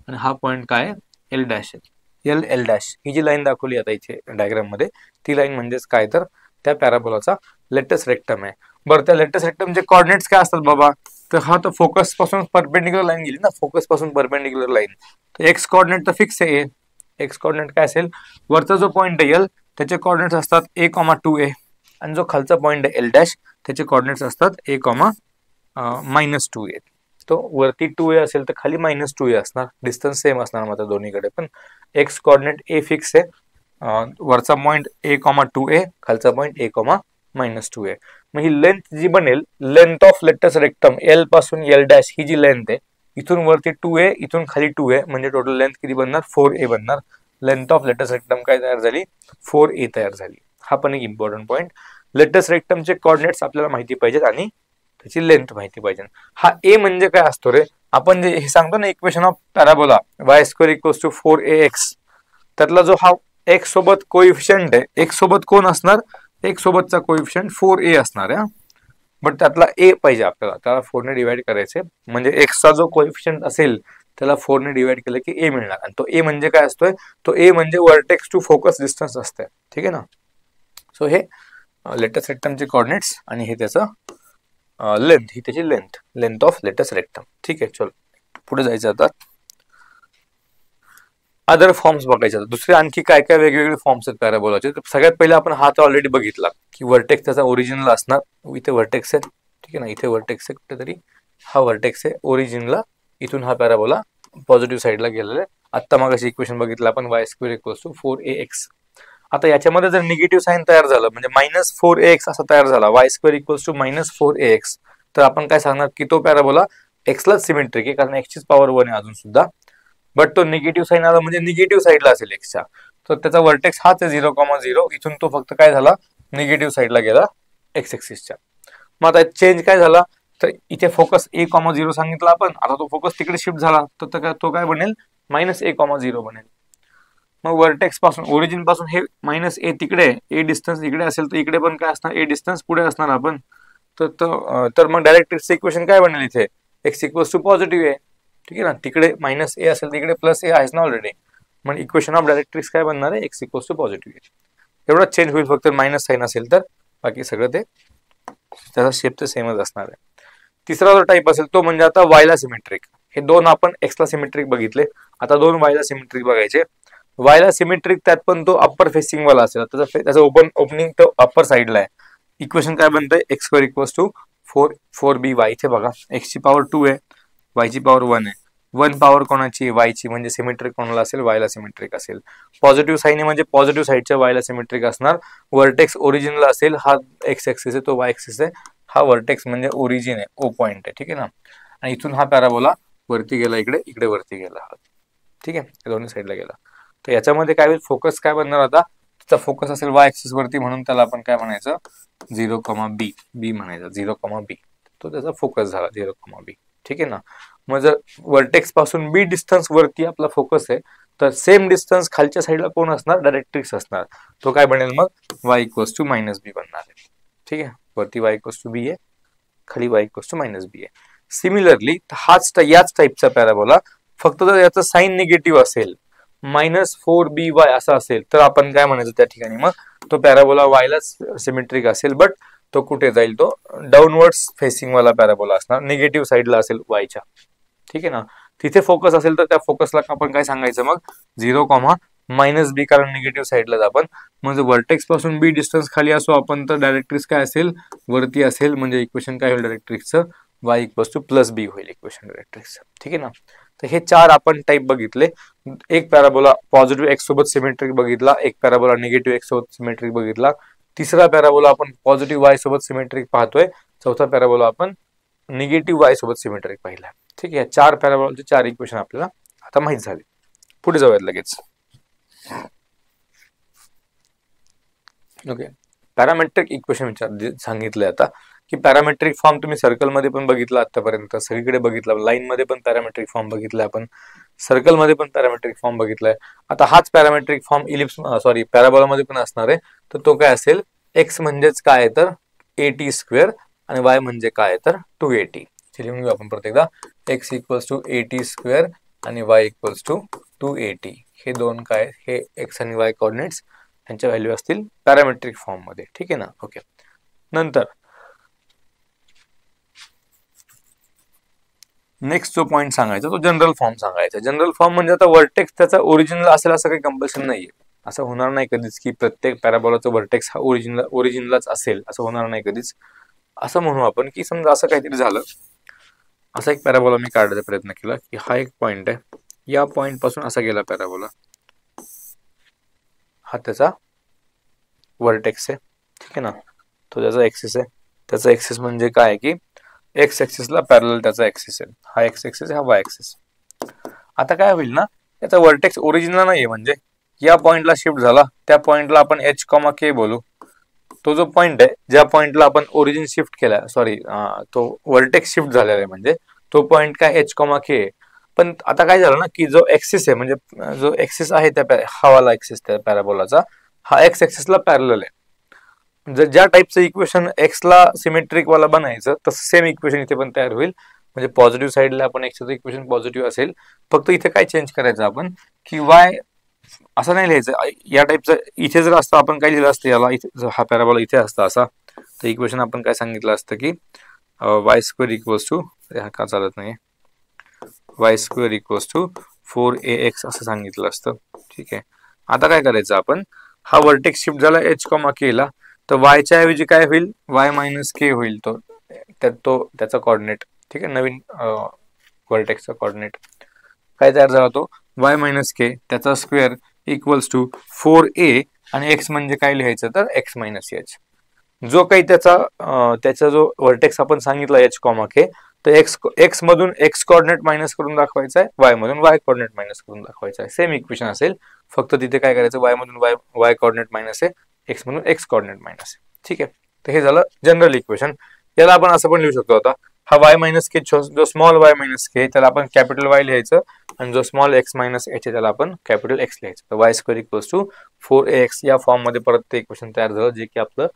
आणि हा पॉईंट काय एल डॅश आहे. एल डॅश ही जी लाईन दाखवली आता इथे डायग्राम मध्ये, ती लाईन म्हणजेच काय तर त्या पॅराबोलाचा लेटस रेक्टम आहे. बरं, त्या लेटस रेक्टमचे कॉर्डिनेट्स काय असतात बाबा, तर हा तर फोकस पासून परपेंडिक्युलर लाईन गेली ना, फोकस पासून परपेंडिक्युलर लाईन, तर एक्स कॉर्डिनेट तर फिक्स आहे. एक्स कॉर्डिनेट काय असेल, वरचा जो पॉईंट आहे एल त्याचे कॉर्डिनेट्स असतात a,2a, आणि जो खालचा पॉईंट आहे एल डॅश त्याचे कॉर्डिनेट्स असतात a,-2a. तो वरती 2a असेल तर खाली -2a असणार. डिस्टन्स सेम असणार मात्र दोन्हीकडे, पण एक्स कॉर्डिनेट a फिक्स आहे. वरचा पॉईंट a,2a, खालचा पॉईंट a,-2a. मग ही लेंथ जी बनेल, length of latus rectum L पासून एल डॅश, ही जी लेंथ आहे, इथून वरती 2a, इथून खाली 2a, म्हणजे टोटल लेंथ किती बनणार, 4a बनणार. लेंथ ऑफ लेटस रेक्टम काय तयार झाली, 4a तयार झाली. हा पण एक इम्पॉर्टंट पॉईंट. लेटस रेक्टमचे कॉर्डिनेट्स आपल्याला माहिती पाहिजेत आणि त्याची लेंथ माहिती पाहिजे. हा ए म्हणजे काय असतो रे, आपण जे हे सांगतो ना equation of parabola Y square equals to 4ax, त्यातला जो हा एक्स सोबत कोइफिशियंट आहे, एक्स सोबत कोण असणार, एक्स सोबतचा कोइफिशियंट 4a असणार आहे. बट त्यातला ए पाहिजे आपल्याला, त्याला 4 ने डिवाइड करायचे, म्हणजे एक्सचा जो कोइफिशियंट असेल त्याला 4 ने डिवाइड केलं की ए मिळणार. आणि तो ए म्हणजे काय असतोय, तो ए म्हणजे वर्टेक्स टू फोकस डिस्टन्स असते. ठीक आहे ना. सो हे लेटेस्ट रेक्टमचे कोऑर्डिनेट्स आणि हे त्याचं लेंथ, ही त्याची लेंथ ऑफ लेटेस्ट रेक्टम. ठीक आहे, चलो पुढे जायचं आता. अदर फॉर्म्स बघायचे. दुसरे आणखी काय काय वेगवेगळे फॉर्म्स आहेत पॅराबोलाचे. सगळ्यात पहिले आपण हा तर ऑलरेडी बघितला की वर्टेक्स त्याचा ओरिजिनला असणार. इथे वर्टेक्स आहे, ठीक आहे ना, इथे वर्टेक्स आहे कुठेतरी, हा वर्टेक्स आहे ओरिजिनला, इथून हा पॅराबोला पॉझिटिव्ह साईडला गेलेला आहे. आत्ता मग अशी इक्वेशन बघितलं आपण Y square equals to 4ax. आता याच्यामध्ये जर निगेटिव्ह साईन तयार झालं म्हणजे -4ax असा तयार झाला, Y square equals to -4ax, तर आपण काय सांगणार की तो पॅराबोला एक्सलाच सिमेट्रिक आहे, कारण एक्सचीच पॉवर 1 आहे अजून सुद्धा. बट तो निगेटिव्ह साईन आला म्हणजे निगेटिव्ह साईडला असेल एक्सच्या, तर त्याचा वर्टेक्स हाच आहे 0,0. इथून तो फक्त काय झाला, निगेटिव्ह साईडला गेला एक्स एक्सिसच्या. मग आता चेंज काय झाला, तर इथे फोकस a,0 सांगितलं आपण, आता तो फोकस तिकडे शिफ्ट झाला, तर तो काय बनेल -a,0 बनेल. मग वर्टेक्स पासून ओरिजिन पासून हे -a तिकडे, a डिस्टन्स इकडे असेल तर इकडे पण काय असणार, a डिस्टन्स पुढे असणार आपण. तर मग डायरेक्ट्रिक्सचं इक्वेशन काय बनेल, इथे x इक्वल्स टू पॉझिटिव्ह आहे, ठीक आहे ना, तिकडे -a असेल तिकडे +a आहेच ना ऑलरेडी. मग इक्वेशन ऑफ डायरेक्ट्रिक्स काय बनणार आहे, x इक्वल्स टू पॉझिटिव्ह आहे. एवढाच चेंज होईल, फक्त मायनस साईन असेल तर बाकी सगळं ते त्याचा शेप तर सेमच असणार आहे. तिसरा जो टाईप असेल तो म्हणजे आता वायला सिमेट्रिक. हे दोन आपण एक्सला सिमेट्रिक बघितले, आता दोन वायला सिमेट्रिक बघायचे. वायला सिमेट्रिक त्यात पण तो अप्पर फेसिंग वाला असेल, त्याचं ओपनिंग तो अप्पर साईडला आहे. इक्वेशन काय बनतंय, x square equals to 4b_y. इथे बघा एक्सची पॉवर 2 आहे, वायची पॉवर 1 आहे. 1 पॉवर कोणाची, वायची, म्हणजे सिमेट्रिक कोणाला असेल, वायला सिमेट्रिक असेल. पॉझिटिव्ह साईन म्हणजे पॉझिटिव्ह साईडच्या वायला सिमेट्रिक असणार. वर्टेक्स ओरिजिनला असेल, हा एक्स एक्सिस आहे, तो वाय एक्सिस आहे, हा वर्टेक्स म्हणजे ओरिजिन आहे, ओ पॉइंट आहे, ठीक आहे ना. आणि इथून हा पॅराबोला वरती गेला, इकडे इकडे वरती गेला, ठीक आहे, दोन्ही साईडला गेला. तर याच्यामध्ये काय होईल, फोकस काय बनणार, आता त्याचा फोकस असेल वाय एक्सिस वरती, म्हणून त्याला आपण काय म्हणायचं, 0,b बी म्हणायचं, 0,b. तो त्याचा फोकस झाला 0,b, ठीक आहे ना. मग जर वर्टेक्स पासून बी डिस्टन्स वरती आपला फोकस आहे, तर सेम डिस्टन्स खालच्या साईडला कोण असणार, डायरेक्ट्रिक्स असणार. तो काय बनेल मग, y इक्वल्स टू -b बनणार आहे, ठीक आहे. वरती y इक्वल्स टू b आहे, खाली y इक्वल्स टू -b आहे. सिमिलरली याच टाईपचा पॅराबोला, फक्त जर याचं साईन निगेटिव्ह असेल, -4by असा असेल, तर आपण काय म्हणायचं त्या ठिकाणी, मग तो पॅराबोला वायला सिमेट्रिक असेल, बट तो कुठे जाईल, तो डाऊनवर्ड्स फेसिंग वाला पॅराबोला असणार, निगेटिव्ह साईडला असेल वायच्या, ठीक आहे ना. तिथे फोकस असेल तर त्या फोकसला आपण काय सांगायचं मग, 0,-b, कारण निगेटिव्ह साईडलाच आपण. म्हणजे वर्टेक्स पासून बी डिस्टन्स खाली असो आपण, तर डायरेक्ट्रिक्स काय असेल, वरती असेल, म्हणजे इक्वेशन काय होईल डायरेक्ट्रिक्सचं, y इक्वल्स टू +b होईल इक्वेशन डायरेक्ट्रिक्सचं, ठीक आहे ना. तर हे 4 आपण टाईप बघितले. एक पॅराबोला पॉझिटिव्ह एक्स सोबत सिमेट्रिक बघितला, एक पॅराबोला निगेटिव्ह एक्स सोबत सिमेट्रिक बघितला, तिसरा पॅराबोला आपण पॉझिटिव्ह वाय सोबत सिमेट्रिक पाहतोय, चौथा पॅराबोला आपण निगेटिव्ह वाय सोबत सिमेट्रिक पाहिला, ठीक आहे. 4 पॅराबोलाचे 4 इक्वेशन आपल्याला आता माहित झाले. पुढे जाऊयात लगेच. ओके, पॅरामेट्रिक इक्वेशन सांगितलंय आता, की पॅरामेट्रिक फॉर्म तुम्ही सर्कल मध्ये पण बघितला आतापर्यंत, सगळीकडे बघितला, लाईन मध्ये पण पॅरामेट्रिक फॉर्म बघितलाय आपण, सर्कल मध्ये पण पॅरामेट्रिक फॉर्म बघितलाय. आता हाच पॅरामेट्रिक फॉर्म पॅराबोला मध्ये पण असणार आहे. तर तो काय असेल, एक्स म्हणजेच काय आहे तर at² आणि y म्हणजे काय तर 2at. लिहून घेऊ आपण परत एकदा, x इक्वल्स टू at² आणि y इक्वल्स टू 2at. हे दोन काय, हे x आणि y कोऑर्डिनेट्स, यांच्या व्हॅल्यू असतील पॅरामेट्रिक फॉर्म मध्ये, ठीक आहे ना. ओके, नंतर नेक्स्ट जो पॉईंट सांगायचा तो जनरल फॉर्म सांगायचा. जनरल फॉर्म म्हणजे आता वर्टेक्स त्याचा ओरिजिनल असेल असं काही कंपल्शन नाहीये, असं होणार नाही कधीच की प्रत्येक पॅराबोलाचा वर्टेक्स हा ओरिजिनलाच असेल, असं होणार नाही कधीच. असं म्हणू आपण की समजा असं काहीतरी झालं, असा एक पॅराबोला मी काढायचा प्रयत्न केला की हा एक पॉइंट आहे, या पॉइंट पासून असा गेला पॅराबोला, हा त्याचा वर्टेक्स आहे, ठीक आहे ना, तो त्याचा एक्सिस आहे. त्याचा एक्सिस म्हणजे काय की एक्स एक्सिसला पॅरलल त्याचा एक्सिस आहे, हा एक्स एक्सिस हा वाय एक्सिस. आता काय होईल ना, त्याचा वर्टेक्स ओरिजिनला नाहीये, म्हणजे या पॉइंटला शिफ्ट झाला, त्या पॉइंटला आपण h, k बोलू, तो जो पॉइंट आहे, ज्या पॉइंटला आपण ओरिजिन शिफ्ट केला, सॉरी तो वर्टेक्स शिफ्ट झालेला आहे, म्हणजे तो पॉइंट काय एच कॉमा के. पण आता काय झालं ना, की जो एक्सिस आहे, म्हणजे जो एक्सिस आहे त्या हा वाला एक्सिस त्या पॅराबोलाचा, हा एक्स एक्सिसला पॅरलल आहे. जर ज्या टाईपचं इक्वेशन एक्सला सिमेट्रिक वाला बनायचं, तसं सेम इक्वेशन इथे पण तयार होईल. म्हणजे पॉझिटिव्ह साईडला आपण एक्सचं इक्वेशन पॉझिटिव्ह असेल. फक्त इथे काय चेंज करायचं आपण, की वाय असं नाही लिहायचं या टाईपचं. इथे जर असतं आपण काय लिहिलं असतं, याला इथे हा पॅराबोला इथे असता असा, तर इक्वेशन आपण काय सांगितलं असतं की वाय स्क्वेअर इक्वल्स टू, हा का चालत नाही, Y square equals to 4ax असं सांगितलं असतं. ठीक आहे. आता काय करायचं आपण, हा वर्टेक्स शिफ्ट झाला एच कॉमा के ला, तर वायच्या ऐवजी काय होईल, वाय मायनस के होईल तो त्याचा कॉर्डिनेट. ठीक आहे. नवीन वर्टेक्सचा कॉर्डिनेट काय तयार झाला, तो वाय मायनस के त्याचा स्क्वेअर इक्वल्स टू 4a, आणि एक्स म्हणजे काय लिहायचं तर एक्स मायनस एच. जो काही त्याचा जो वर्टेक्स आपण सांगितला एच कॉमा के, तर एक्स मधून एक्स कॉर्डिनेट मायनस करून दाखवायचा आहे, वाय मधून वाय कॉर्डिनेट मायनस करून दाखवायचा आहे. सेम इक्वेशन असेल, फक्त तिथे काय करायचं, वाय मधून वाय कॉर्डिनेट मायनस आहे, एक्स मधून एक्स कॉर्डिनेट मायनस आहे. ठीक आहे. तर हे झालं जनरल इक्वेशन. याला आपण असं पण लिहू शकतो, आता हा वाय मायनस के, जो स्मॉल वाय मायनस के त्याला आपण कॅपिटल वाय लिहायचं, आणि जो स्मॉल एक्स मायनस एच आहे त्याला आपण कॅपिटल एक्स लिहायचं. तर Y square equals to 4ax या फॉर्म मध्ये परत ते इक्वेशन तयार झालं, जे की आपलं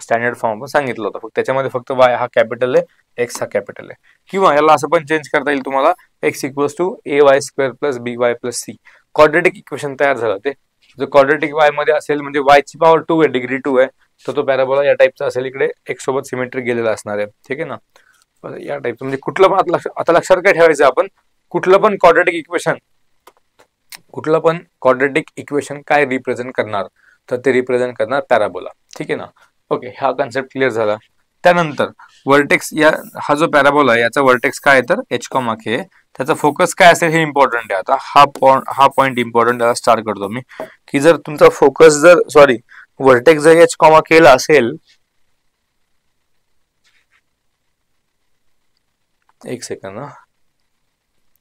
स्टँडर्ड फॉर्म आपण सांगितलं होतं. फक्त त्याच्यामध्ये फक्त वाय हा कॅपिटल आहे, एक्स हा कॅपिटल आहे. किंवा याला असं पण चेंज करता येईल तुम्हाला, X equals to ay square plus by plus C. Quadratic equation तयार झालं ते. जर क्वाड्रेटिक वाय मध्ये असेल, म्हणजे वाय ची पॉवर 2 आहे, डिग्री 2 आहे, तर तो पॅराबोला या टाईपचा असेल, इकडे एक्स सोबत सिमेट्रिक गेलेला असणार आहे. ठीक आहे ना. या टाईपचं म्हणजे कुठलं पण आता लक्षात काय ठेवायचं, आपण कुठलं पण क्वाड्रेटिक इक्वेशन काय रिप्रेझेंट करणार, तर ते रिप्रेझेंट करणार पॅराबोला. ठीक आहे ना. ओके, हा कन्सेप्ट क्लिअर झाला. त्यानंतर वर्टेक्स, हा जो पॅराबोला आहे याचा वर्टेक्स काय आहे तर एच कॉमा के, त्याचा फोकस काय असेल हे इम्पॉर्टंट आहे. आता हा पॉइंट इम्पॉर्टंट आहे, स्टार्ट करतो मी, की जर तुमचा फोकस वर्टेक्स जर एच कॉमा के ला असेल, एक सेकंड ना,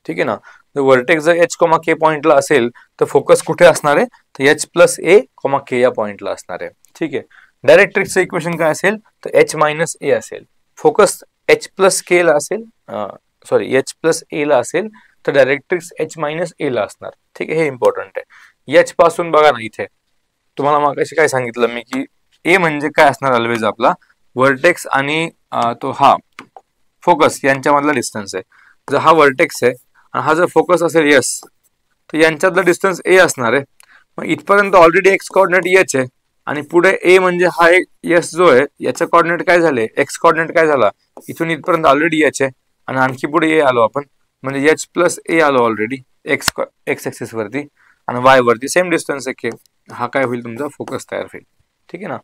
ठीक आहे ना. वर्टेक्स जर एच कॉमा के पॉइंटला असेल, तर फोकस कुठे असणार आहे, तर एच प्लस ए कॉमा के या पॉइंटला असणार आहे. ठीक आहे. डायरेक्ट्रिक्सचं इक्वेशन काय असेल, तर एच मायनस ए असेल. फोकस एच प्लस के ला असेल, एच प्लस ए ला असेल, तर डायरेक्ट्रिक्स एच मायनस ए ला असणार. ठीक आहे. हे इम्पॉर्टंट आहे. एच पासून बघा ना, इथे तुम्हाला मागाशी काय सांगितलं मी, की ए म्हणजे काय असणार, ऑलवेज आपला वर्टेक्स आणि तो हा फोकस यांच्यामधला डिस्टन्स आहे. जर हा वर्टेक्स आहे आणि हा जर फोकस असेल एस, तर यांच्यातला डिस्टन्स ए असणार आहे. मग इथपर्यंत ऑलरेडी एक्स कॉर्डिनेट एच आहे, आणि पुढे ए म्हणजे हा एक एस जो आहे, याचा कॉर्डिनेट काय झाले, एक्स कॉर्डिनेट काय झाला, इथून इथपर्यंत ऑलरेडी एच आहे, आणि आणखी पुढे ए आलो आपण, म्हणजे एच प्लस ए आलो ऑलरेडी एक्स एक्सिस वरती, आणि वाय वरती सेम डिस्टन्स आहे के. हा काय होईल, तुमचा फोकस तयार होईल. ठीक आहे ना.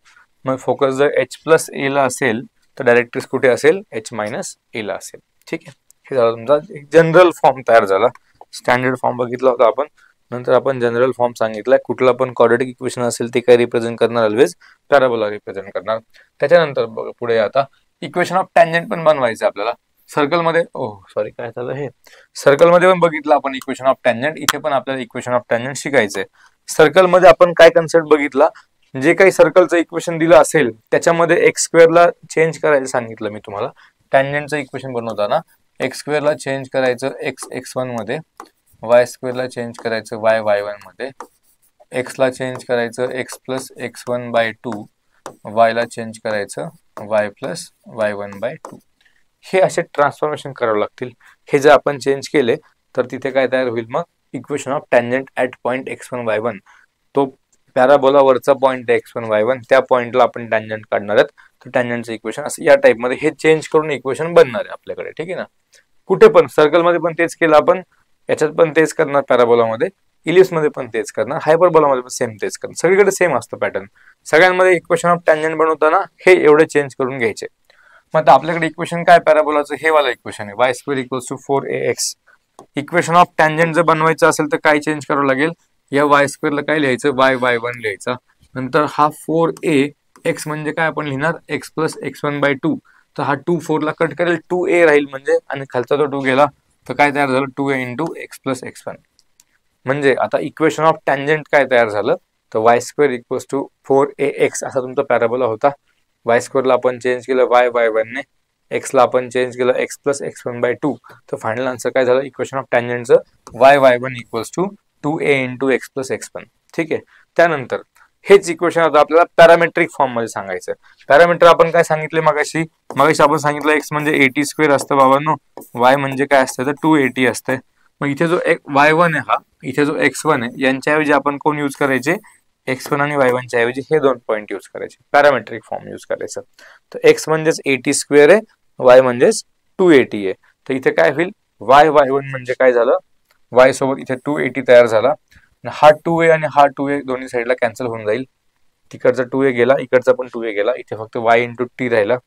मग फोकस जर एच प्लस ए ला असेल, तर डायरेक्ट्रिक्स कुठे असेल, एच मायनस ए ला असेल. ठीक आहे. हे झालं तुमचा एक जनरल फॉर्म तयार झाला. स्टँडर्ड फॉर्म बघितला होता आपण, नंतर आपण जनरल फॉर्म सांगितलाय. कुठला पण क्वाड्रेटिक इक्वेशन असेल ते काय रिप्रेझेंट करणार, ऑलवेज पॅराबोला रिप्रेझेंट करणार. त्याच्यानंतर पुढे आता इक्वेशन ऑफ टँजंट पण बनवायचं आपल्याला. सर्कलमध्ये काय झालं, हे सर्कलमध्ये पण बघितलं आपण इक्वेशन ऑफ टँजंट. इथे पण आपल्याला इक्वेशन ऑफ टँजंट शिकायचंय. सर्कलमध्ये आपण काय कन्सेप्ट बघितला, जे काही सर्कलचं इक्वेशन दिलं असेल त्याच्यामध्ये एक्स स्क्वेअरला चेंज करायचं सांगितलं मी तुम्हाला. टँजंटचं इक्वेशन बनवताना एक्स स्क्वेअरला चेंज करायचं x1 मध्ये, वाय स्क्वेअरला चेंज करायचं y1 मध्ये, एक्सला चेंज करायचं x प्लस x1/2, वायला चेंज करायचं y प्लस y1/2. हे असे ट्रान्सफॉर्मेशन करावं लागतील. हे जर आपण चेंज केले तर तिथे काय तयार होईल, मग equation of tangent at point x1 y1. तो पॅराबोला वरचा पॉइंट x1 y1, त्या पॉइंटला आपण टँजंट काढणार आहेत. तर टँजंटचं इक्वेशन असं या टाइप मध्ये हे चेंज करून इक्वेशन बनणार आहे आपल्याकडे. ठीक आहे ना. कुठे पण सर्कलमध्ये पण तेच केलं आपण, याच्यात पण तेच करणार, पॅराबोलामध्ये, इलिप्स मध्ये पण तेच करणार, हायपरबोलामध्ये पण सेम तेच करणार. सगळीकडे सेम असतं पॅटर्न. सगळ्यांमध्ये इक्वेशन ऑफ टँजंट बनवताना हे एवढे चेंज करून घ्यायचे. मग आता आपल्याकडे इक्वेशन काय पॅराबोलाचं, हे वाला इक्वेशन आहे, Y square equals to 4ax. Equation of tangent जर बनवायचं असेल तर काय चेंज करावं लागेल, या वाय स्क्वेअरला काय लिहायचं, y1 लिहायचा. नंतर हा 4ax म्हणजे काय आपण लिहिणार, x प्लस x1/2. तर हा 2 4 ला कट करेल, 2a राहील म्हणजे, आणि खालचा तो 2 गेला तर काय तयार झालं, 2a into x plus x1. म्हणजे आता इक्वेशन ऑफ टँजंट काय तयार झालं, तर Y square equals to 4ax असा तुमचा पॅराबोला होता. वाय स्क्वेअरला आपण चेंज केलं y1 ने, एक्सला आपण चेंज केलं x प्लस x1/2. तर फायनल आन्सर काय झालं इक्वेशन ऑफ टँजंटचं y1 equals to 2a into x plus x1. ठीक आहे. त्यानंतर हेच इक्वेशन आता आपल्याला पॅरामेट्रिक फॉर्म मध्ये सांगायचं. पॅरामीटर आपण काय सांगितले मगाशी आपण सांगितलं x म्हणजे 80 स्क्वेअर असतं बाबांनो, y म्हणजे काय असतं तर 280 असतं. मग इथे जो y1 आहे हा, इथे जो x1 आहे, यांच्याऐवजी आपण कोण यूज करायचे, x1 आणि y1 च्या ऐवजी हे दोन पॉईंट यूज करायचे, पॅरामेट्रिक फॉर्म यूज करायचं. तर x म्हणजेच 80 स्क्वेअर आहे, y म्हणजेच 280 आहे. तर इथे काय होईल, y1 म्हणजे काय झालं, y सोबत इथे 280 तयार झाला. हा 2a आणि हा 2a दोन्ही साईडला कॅन्सल होऊन जाईल. तिकडचा 2a गेला, इकडचा पण 2a गेला, इथे फक्त y इंटू टी राहिला.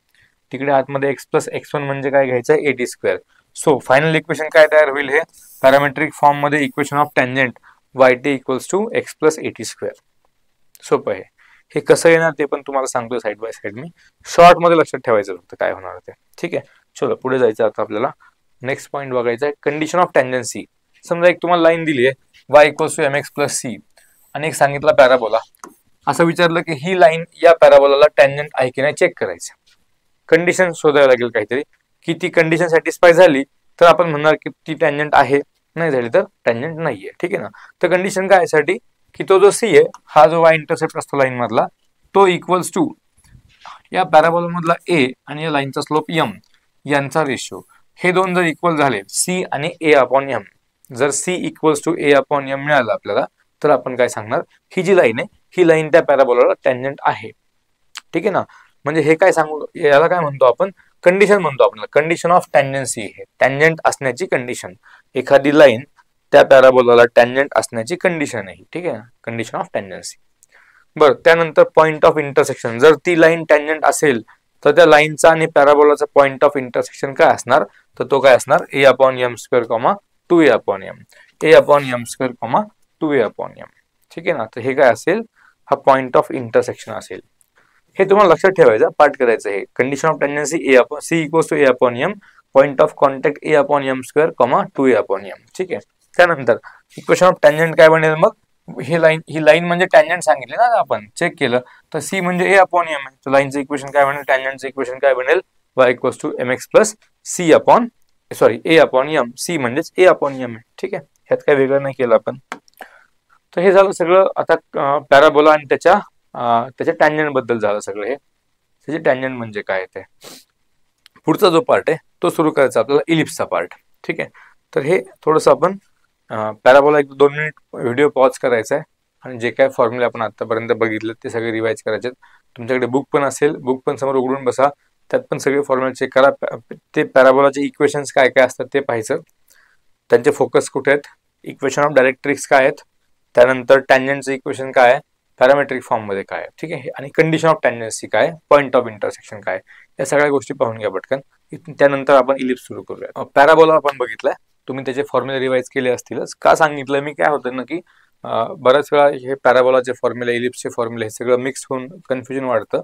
तिकडे आतमध्ये x प्लस x1 म्हणजे काय घ्यायचं, 80 स्क्वेअर. सो फायनल इक्वेशन काय तयार होईल, हे पॅरामेट्रिक फॉर्म मध्ये equation of tangent yt equals to x plus 80 square. सोपं आहे. हे कसं येणार ते पण तुम्हाला सांगतो साईड बाय साईड. मी शॉर्ट मध्ये लक्षात ठेवायचं फक्त काय होणार ते. ठीक आहे, चलो पुढे जायचं. आता आपल्याला नेक्स्ट पॉईंट बघायचा आहे, कंडिशन ऑफ टँजन्सी. समजा एक तुम्हाला लाईन दिली आहे y equals to mx plus c आणि एक सांगितला पॅराबोला. असं विचारलं की ही लाईन या पॅराबोलाला टँजंट आहे की नाही चेक करायचं. कंडिशन शोधावी लागेल काहीतरी, की ती कंडिशन सॅटिस्फाय झाली तर आपण म्हणणार की ती टँजंट आहे, नाही झाली तर टँजंट नाहीये. ठीक आहे ना. तर कंडिशन काय साठी, की तो जो सी आहे, हा जो y इंटरसेप्ट असतो लाईन मधला, तो इक्वल्स टू या पॅराबोला मधला a आणि या लाईनचा स्लोप m यांचा रेशो. हे दोन जर इक्वल झाले c आणि a अपॉन m, जर c equals to a upon m मिळालं आपल्याला, तर आपण काय सांगणार, ही जी लाईन आहे ही लाईन त्या पॅराबोलाला टँजंट आहे. ठीक आहे ना. म्हणजे हे काय सांगू, याला काय म्हणतो आपण, कंडिशन म्हणतो आपण, कंडिशन ऑफ टँजन्सी. हे टँजंट असण्याची कंडिशन, एखादी लाईन त्या पॅराबोलाला टँजंट असण्याची कंडिशन आहे. ठीक आहे, कंडिशन ऑफ टँजन्सी. बरं, त्यानंतर पॉइंट ऑफ इंटरसेक्शन. जर ती लाईन टँजंट असेल तर त्या लाईनचा आणि पॅराबोलाचा पॉइंट ऑफ इंटरसेक्शन काय असणार, तर तो काय असणार, a upon m square comma 2a upon m, a upon m square comma 2a upon m. ठीक आहे ना. तर हे काय असेल, हा पॉइंट ऑफ इंटरसेक्शन असेल. हे तुम्हाला लक्षात ठेवायचं, पाठ करायचं. हे condition of tangency a upon c equals to a upon m, point of contact a upon m square comma 2a upon m. ठीक आहे. त्यानंतर इक्वेशन ऑफ टँजंट काय बनेल, मग ही लाईन म्हणजे टँजंट सांगितले ना आपण, चेक केलं तर c म्हणजे a अपॉन m आहे. तर लाईनचं इक्वेशन काय बनेल, टँजंटचं इक्वेशन काय बनेल, y equals to mx plus c upon a upon m. c म्हणजेच a अपॉन m आहे. ठीक आहे, ह्यात काय वेगळं नाही केलं आपण. तर हे झालं सगळं. आता पॅराबोला आणि त्याच्या टँजंट बद्दल झालं सगळं. हे त्याचे टँजंट म्हणजे काय ते. पुढचा जो पार्ट आहे तो सुरू करायचा आपल्याला, इलिप्सचा पार्ट. ठीक आहे. तर हे थोडंसं आपण पॅराबोला 1-2 मिनिट व्हिडिओ पॉज करायचा आहे आणि जे काय फॉर्म्युले आपण आतापर्यंत बघितले ते सगळे रिवाइज करायचे. तुमच्याकडे बुक पण असेल, बुक पण समोर उघडून बसा, त्यात पण सगळे फॉर्म्युले चेक करा. ते पॅराबोलाचे इक्वेशन्स काय काय असतात ते पाहायचं, त्यांचे फोकस कुठे आहेत, इक्वेशन ऑफ डायरेक्ट्रिक्स काय आहेत, त्यानंतर टँजंटचं इक्वेशन काय आहे, पॅरामेट्रिक फॉर्म मध्ये काय आहे. ठीक आहे. आणि कंडिशन ऑफ टँजन्सी काय, पॉइंट ऑफ इंटरसेक्शन काय, या सगळ्या गोष्टी पाहून घ्या पटकन. त्यानंतर आपण इलिप्स सुरू करूया. पॅराबोला आपण बघितलाय, तुम्ही त्याचे फॉर्म्युले रिवाइज केले असतीलच. का सांगितलं मी, काय होतं ना की बऱ्याच वेळा हे पॅराबोलाचे फॉर्म्युले, इलिप्सचे फॉर्म्युले हे सगळं मिक्स होऊन कन्फ्युजन वाढतं.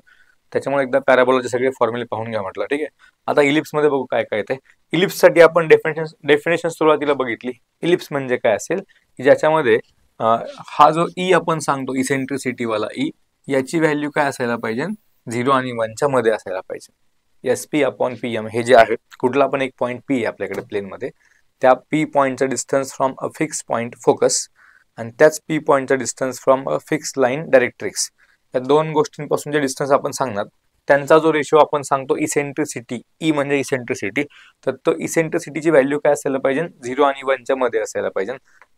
त्याच्यामुळे एकदा पॅराबोलाचे सगळे फॉर्म्युले पाहून घ्या म्हटलं. ठीक आहे. आता इलिप्स मध्ये बघू काय काय ते. इलिप्स साठी आपण डेफिनेशन सुरुवातीला बघितली. इलिप्स म्हणजे काय असेल, की ज्याच्यामध्ये हा जो ई आपण सांगतो, इसेंट्रिसिटी वाला ई, याची व्हॅल्यू काय असायला पाहिजे, 0 आणि 1 च्या मध्ये असायला पाहिजे. SP अपॉन PM हे जे आहे, कुठला पण एक पॉईंट P आहे आपल्याकडे प्लेन मध्ये, त्या P पॉईंटचा distance from a fix point focus आणि त्याच P पॉईंटचा distance from a fix line directrix, या दोन गोष्टींपासून जे डिस्टन्स आपण सांगणार त्यांचा जो रेशो आपण सांगतो इसेंट्रिसिटी, ई म्हणजे इसेंट्रिसिटी, तर तो इसेंट्रिसिटीची व्हॅल्यू काय असायला पाहिजे, 0 आणि 1 च्या मध्ये असायला पाहिजे.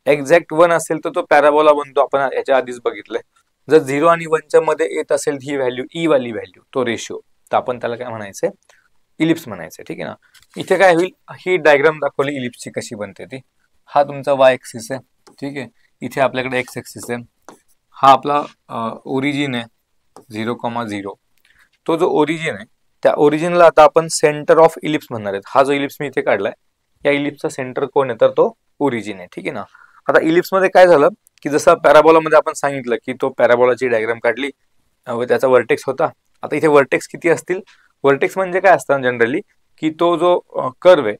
एक्झॅक्ट 1 असेल तर तो पॅराबोला बनतो, आपण याच्या आधीच बघितलंय. जर 0 आणि 1 च्या मध्ये येत असेल ही व्हॅल्यू, ई वाली व्हॅल्यू, तो रेशो, तर आपण त्याला काय म्हणायचंय, इलिप्स म्हणायचंय. ठीक आहे ना. इथे काय होईल, ही डायग्राम दाखवली इलिप्सची कशी बनते ती. हा तुमचा y ऍक्सिस आहे. ठीक आहे. इथे आपल्याकडे x ऍक्सिस आहे. हा आपला ओरिजिन आहे 0,0. तो जो ओरिजिन आहे त्या ओरिजिनला आता आपण सेंटर ऑफ इलिप्स म्हणणार आहेत. हा जो इलिप्स मी इथे काढलाय, या इलिप्सचा सेंटर कोण आहे, तर तो ओरिजिन आहे. ठीक आहे ना. आता इलिप्स मध्ये काय झालं, की जसं पॅराबोला मध्ये आपण सांगितलं की तो पॅराबोलाची डायग्राम काढली व त्याचा वर्टेक्स होता. आता इथे वर्टेक्स किती असतील, वर्टेक्स म्हणजे काय असतं जनरली, की तो जो कर्व आहे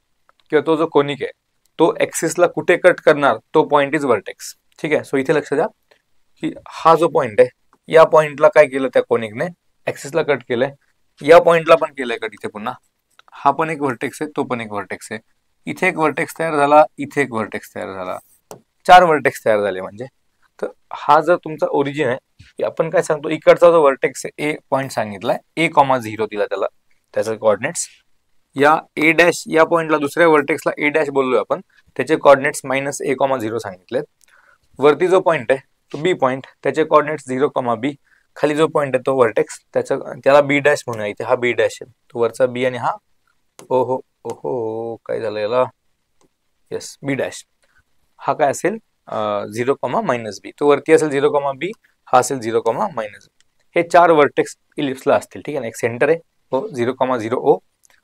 किंवा तो जो कोनिक आहे तो ऍक्सिसला कुठे कट करणार, तो पॉइंट इज वर्टेक्स. ठीक आहे. सो इथे लक्ष द्या, की हा जो पॉइंट आहे, या पॉइंटला काय केलं त्या कोनिकने, ऍक्सिसला कट केलंय, या पॉइंटला पण केलंय कट इथे पुन्हा, हा पण एक व्हर्टेक्स आहे, तो पण एक व्हर्टेक्स आहे, इथे एक व्हर्टेक्स तयार झाला, इथे एक व्हर्टेक्स तयार झाला, 4 व्हर्टेक्स तयार झाले म्हणजे. तर हा जर तुमचा ओरिजिन आहे, की आपण काय सांगतो, इकडचा जो व्हर्टेक्स आहे, ए पॉइंट सांगितलाय, A,0 दिला त्याला, त्याचे कोऑर्डिनेट्स. या ए डॅश या पॉइंटला, दुसऱ्या व्हर्टेक्सला ए डॅश बोललोय आपण, त्याचे कोऑर्डिनेट्स -A,0 सांगितलेत. वरती जो पॉइंट आहे तो बी पॉइंट, त्याचे कोऑर्डिनेट्स 0,B. खाली जो पॉइंट आहे तो व्हर्टेक्स, त्याला बी डॅश म्हणूया, इथे हा बी डॅश आहे, तो वरचा बी आणि हा ओहो ओहो काय झालं याला, येस बी डॅश, हा काय असेल 0,-B. तो वरती असेल 0,B, हा असेल 0,-B. हे 4 व्हर्टेक्स इलिप्सला असतील, ठीक आहे ना. एक सेंटर आहे हो 0,0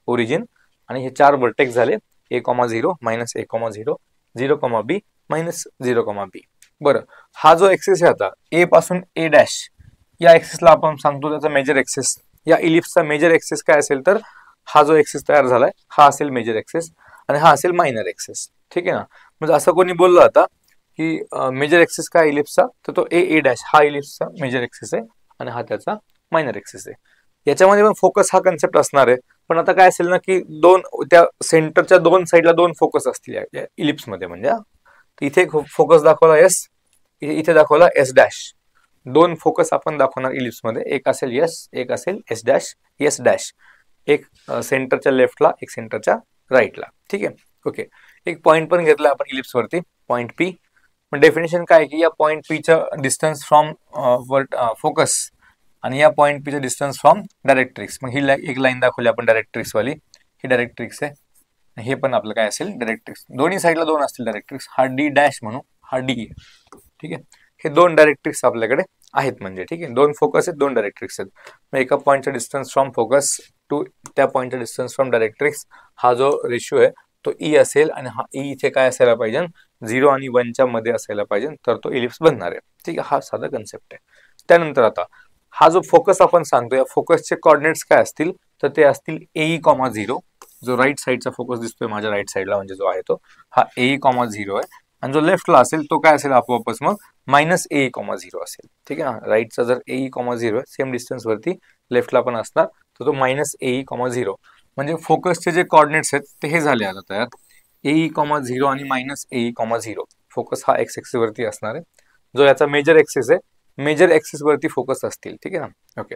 ओरिजिन, आणि हे 4 व्हर्टेक्स झाले A,0, -A,0, 0,B, -0,B. बरं, हा जो एक्सिस आहे आता ए पासून ए डॅश, या एक्सिसला आपण सांगतो त्याचा मेजर एक्सिस. या इलिप्सचा मेजर एक्सिस काय असेल, तर हा जो एक्सिस तयार झालाय हा असेल मेजर एक्सिस, आणि हा असेल मायनर एक्सिस, ठीक आहे ना. म्हणजे असं कोणी बोललं आता की मेजर एक्सिस काय इलिप्सचा, तर तो ए डॅश हा इलिप्सचा मेजर एक्सिस आहे, आणि हा त्याचा मायनर एक्सिस आहे. याच्यामध्ये पण फोकस हा कन्सेप्ट असणार आहे, पण आता काय असेल ना की त्या सेंटरच्या 2 साईडला 2 फोकस असतील या इलिप्स मध्ये. म्हणजे इथे फोकस दाखवला एस, इथे दाखवला एस डॅश, 2 फोकस आपण दाखवणार इलिप्स मध्ये, एक असेल एस, एक असेल एस डॅश, एस डॅश, एक सेंटरच्या लेफ्टला, एक सेंटरच्या राईटला, ठीक आहे. ओके, एक पॉइंट पण घेतला आपण इलिप्स वरती, पॉइंट पी. पण डेफिनेशन काय की या पॉइंट पीचं डिस्टन्स फ्रॉम फोकस आणि या पॉइंट पीचं डिस्टन्स फ्रॉम डायरेक्ट्रिक्स. मग ही एक लाईन दाखवली आपण डायरेक्ट्रिक्स वाली, ही डायरेक्ट्रिक्स आहे, हे पण आपलं काय असेल डायरेक्ट्रिक्स. दोन्ही साईडला 2 असतील डायरेक्ट्रिक्स, हा डी डॅश म्हणू, हा डी आहे, ठीक आहे. हे 2 डायरेक्ट्रिक्स आपल्याकडे आहेत म्हणजे, ठीक आहे. 2 फोकस आहेत, 2 डायरेक्ट्रिक्स आहेत. मग एका पॉइंटचा डिस्टन्स फ्रॉम फोकस टू त्या पॉइंटचा डिस्टन्स फ्रॉम डायरेक्ट्रिक्स, हा जो रेशिओ आहे तो ई असेल, आणि हा ई इथे काय असायला पाहिजे, 0 आणि 1च्या मध्ये असायला पाहिजे, तर तो इलिप्स बनणार आहे, ठीक आहे. हा साधा कन्सेप्ट आहे. त्यानंतर आता हा जो फोकस आपण सांगतो, या फोकसचे कोऑर्डिनेट्स काय असतील, तर ते असतील AE,0, जो राईट साईडचा फोकस दिसतोय माझ्या राईट साईडला म्हणजे जो आहे तो, हा AE,0 आहे. आणि जो लेफ्टला असेल तो काय असेल आपोआपच मग -AE,0 असेल, ठीक आहे ना. राईटचा जर AE,0 सेम डिस्टन्स वरती लेफ्टला पण असणार, तर तो -AE,0. म्हणजे फोकसचे जे कोऑर्डिनेट्स आहेत ते हे झाले आता तयार, AE,0 आणि -AE,0. फोकस हा एक्स एक्सिस वरती असणार आहे, जो याचा मेजर एक्सिस आहे, मेजर एक्सिस वरती फोकस असतील, ठीक आहे ना. ओके,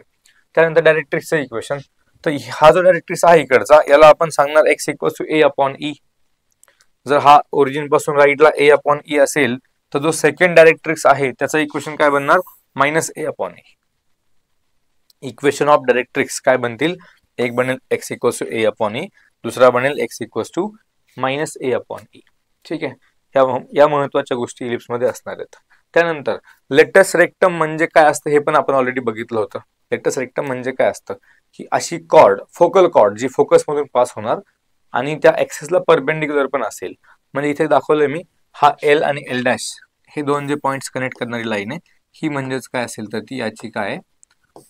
त्यानंतर डायरेक्ट्रिक्सचं इक्वेशन. तर हा जो डायरेक्ट्रिक्स आहे इकडचा, याला आपण सांगणार x = A/E. जर हा ओरिजिन पासून राईटला A/E असेल, तर जो सेकंड डायरेक्ट्रिक्स आहे त्याचं इक्वेशन काय बनणार, -A/E. इक्वेशन ऑफ डायरेक्ट्रिक्स काय बनतील, एक बनेल x = A/E, दुसरा बनेल x = -A/E, ठीक आहे. या महत्वाच्या गोष्टी इलिप्स मध्ये असणार आहेत. त्यानंतर लेटस रेक्टम म्हणजे काय असतं हे पण आपण ऑलरेडी बघितलं होतं. लेटस रेक्टम म्हणजे काय असतं, की अशी कॉर्ड, फोकल कॉर्ड जी फोकस मधून पास होणार आणि त्या ऍक्सिसला परपेंडिक्युलर पण असेल. म्हणजे इथे दाखवलंय मी, हा एल आणि एल डॅश हे 2 जे पॉइंट्स कनेक्ट करणारी लाईन आहे, ही म्हणजेच काय असेल तर ती याची काय आहे,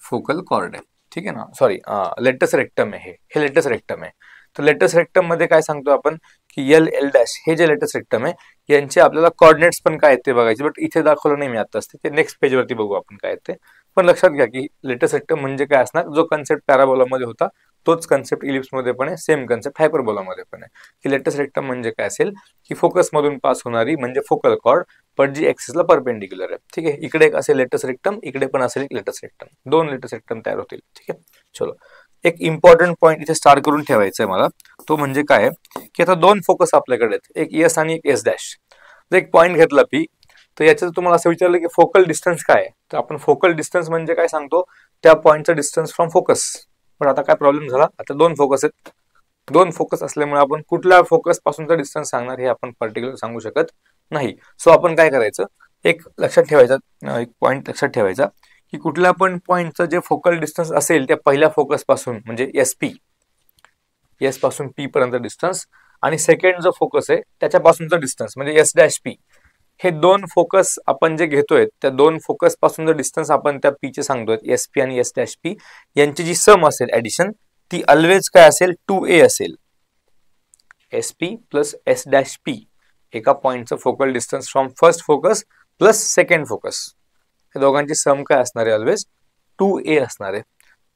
फोकल कॉर्ड आहे, ठीक आहे ना. सॉरी, लेटस रेक्टम आहे, हे लेटस रेक्टम आहे. तर लेटस रेक्टम मध्ये काय सांगतो आपण, की एल एल डॅश हे जे लेटस रेक्टम आहे यांचे आपल्याला कोऑर्डिनेट्स पण काय आहेत ते बघायचे, बट इथे दाखवलं नाही मी आताच, ते नेक्स्ट पेज वरती बघू आपण काय ते. पण लक्षात घ्या की लेटस रेक्टम म्हणजे काय असणार, जो कन्सेप्ट पॅराबोला मध्ये होता तोच कन्सेप्ट इलिप्स मध्ये पण आहे, सेम कन्सेप्ट हायपरबोला मध्ये पण आहे. की लेटस रेक्टम म्हणजे काय असेल, की फोकस मधून पास होणारी म्हणजे फोकल कॉर्ड, पण जी ऍक्सिसला परपेंडिक्युलर आहे, ठीक आहे. इकडे एक असेल लेटस रेक्टम, इकडे पण असेल एक लेटस रेक्टम, 2 लेटस रेक्टम तयार होतील, ठीक आहे. चलो, एक इम्पॉर्टंट पॉईंट इथे स्टार्ट करून ठेवायचा आहे मला, तो म्हणजे काय, की आता 2 फोकस आपल्याकडे आहेत, एक एस आणि एक एस डॅश. जर एक पॉईंट घेतला पी, तर याच्यात तुम्हाला असं विचारलं की फोकल डिस्टन्स काय आहे, तर आपण फोकल डिस्टन्स म्हणजे काय सांगतो, त्या पॉईंटचा डिस्टन्स फ्रॉम फोकस. पण आता काय प्रॉब्लेम झाला, आता 2 फोकस आहेत, 2 फोकस असल्यामुळे आपण कुठल्या फोकस पासूनचा डिस्टन्स सांगणार हे आपण पर्टिक्युलर सांगू शकत नाही. सो आपण काय करायचं, एक लक्षात ठेवायचा, एक पॉईंट लक्षात ठेवायचा, की कुठल्या पण पॉईंटचं जे फोकल डिस्टन्स असेल त्या पहिल्या फोकस पासून म्हणजे एस पासून पी पर्यंत डिस्टन्स, आणि सेकंड जो फोकस आहे त्याच्यापासूनचा डिस्टन्स म्हणजे एस डॅश पी, हे 2 फोकस आपण जे घेतोय त्या 2 फोकस पासून जो डिस्टन्स आपण त्या पी चे सांगतोय, एस पी आणि एस डॅश पी यांची जी सम असेल ऍडिशन, ती ऑलवेज काय असेल, 2a असेल. S P plus S dash P एका पॉइंटचं focal distance from first focus plus second focus, या दोघांची सम काय असणार आहे ऑलवेज 2a असणार आहे.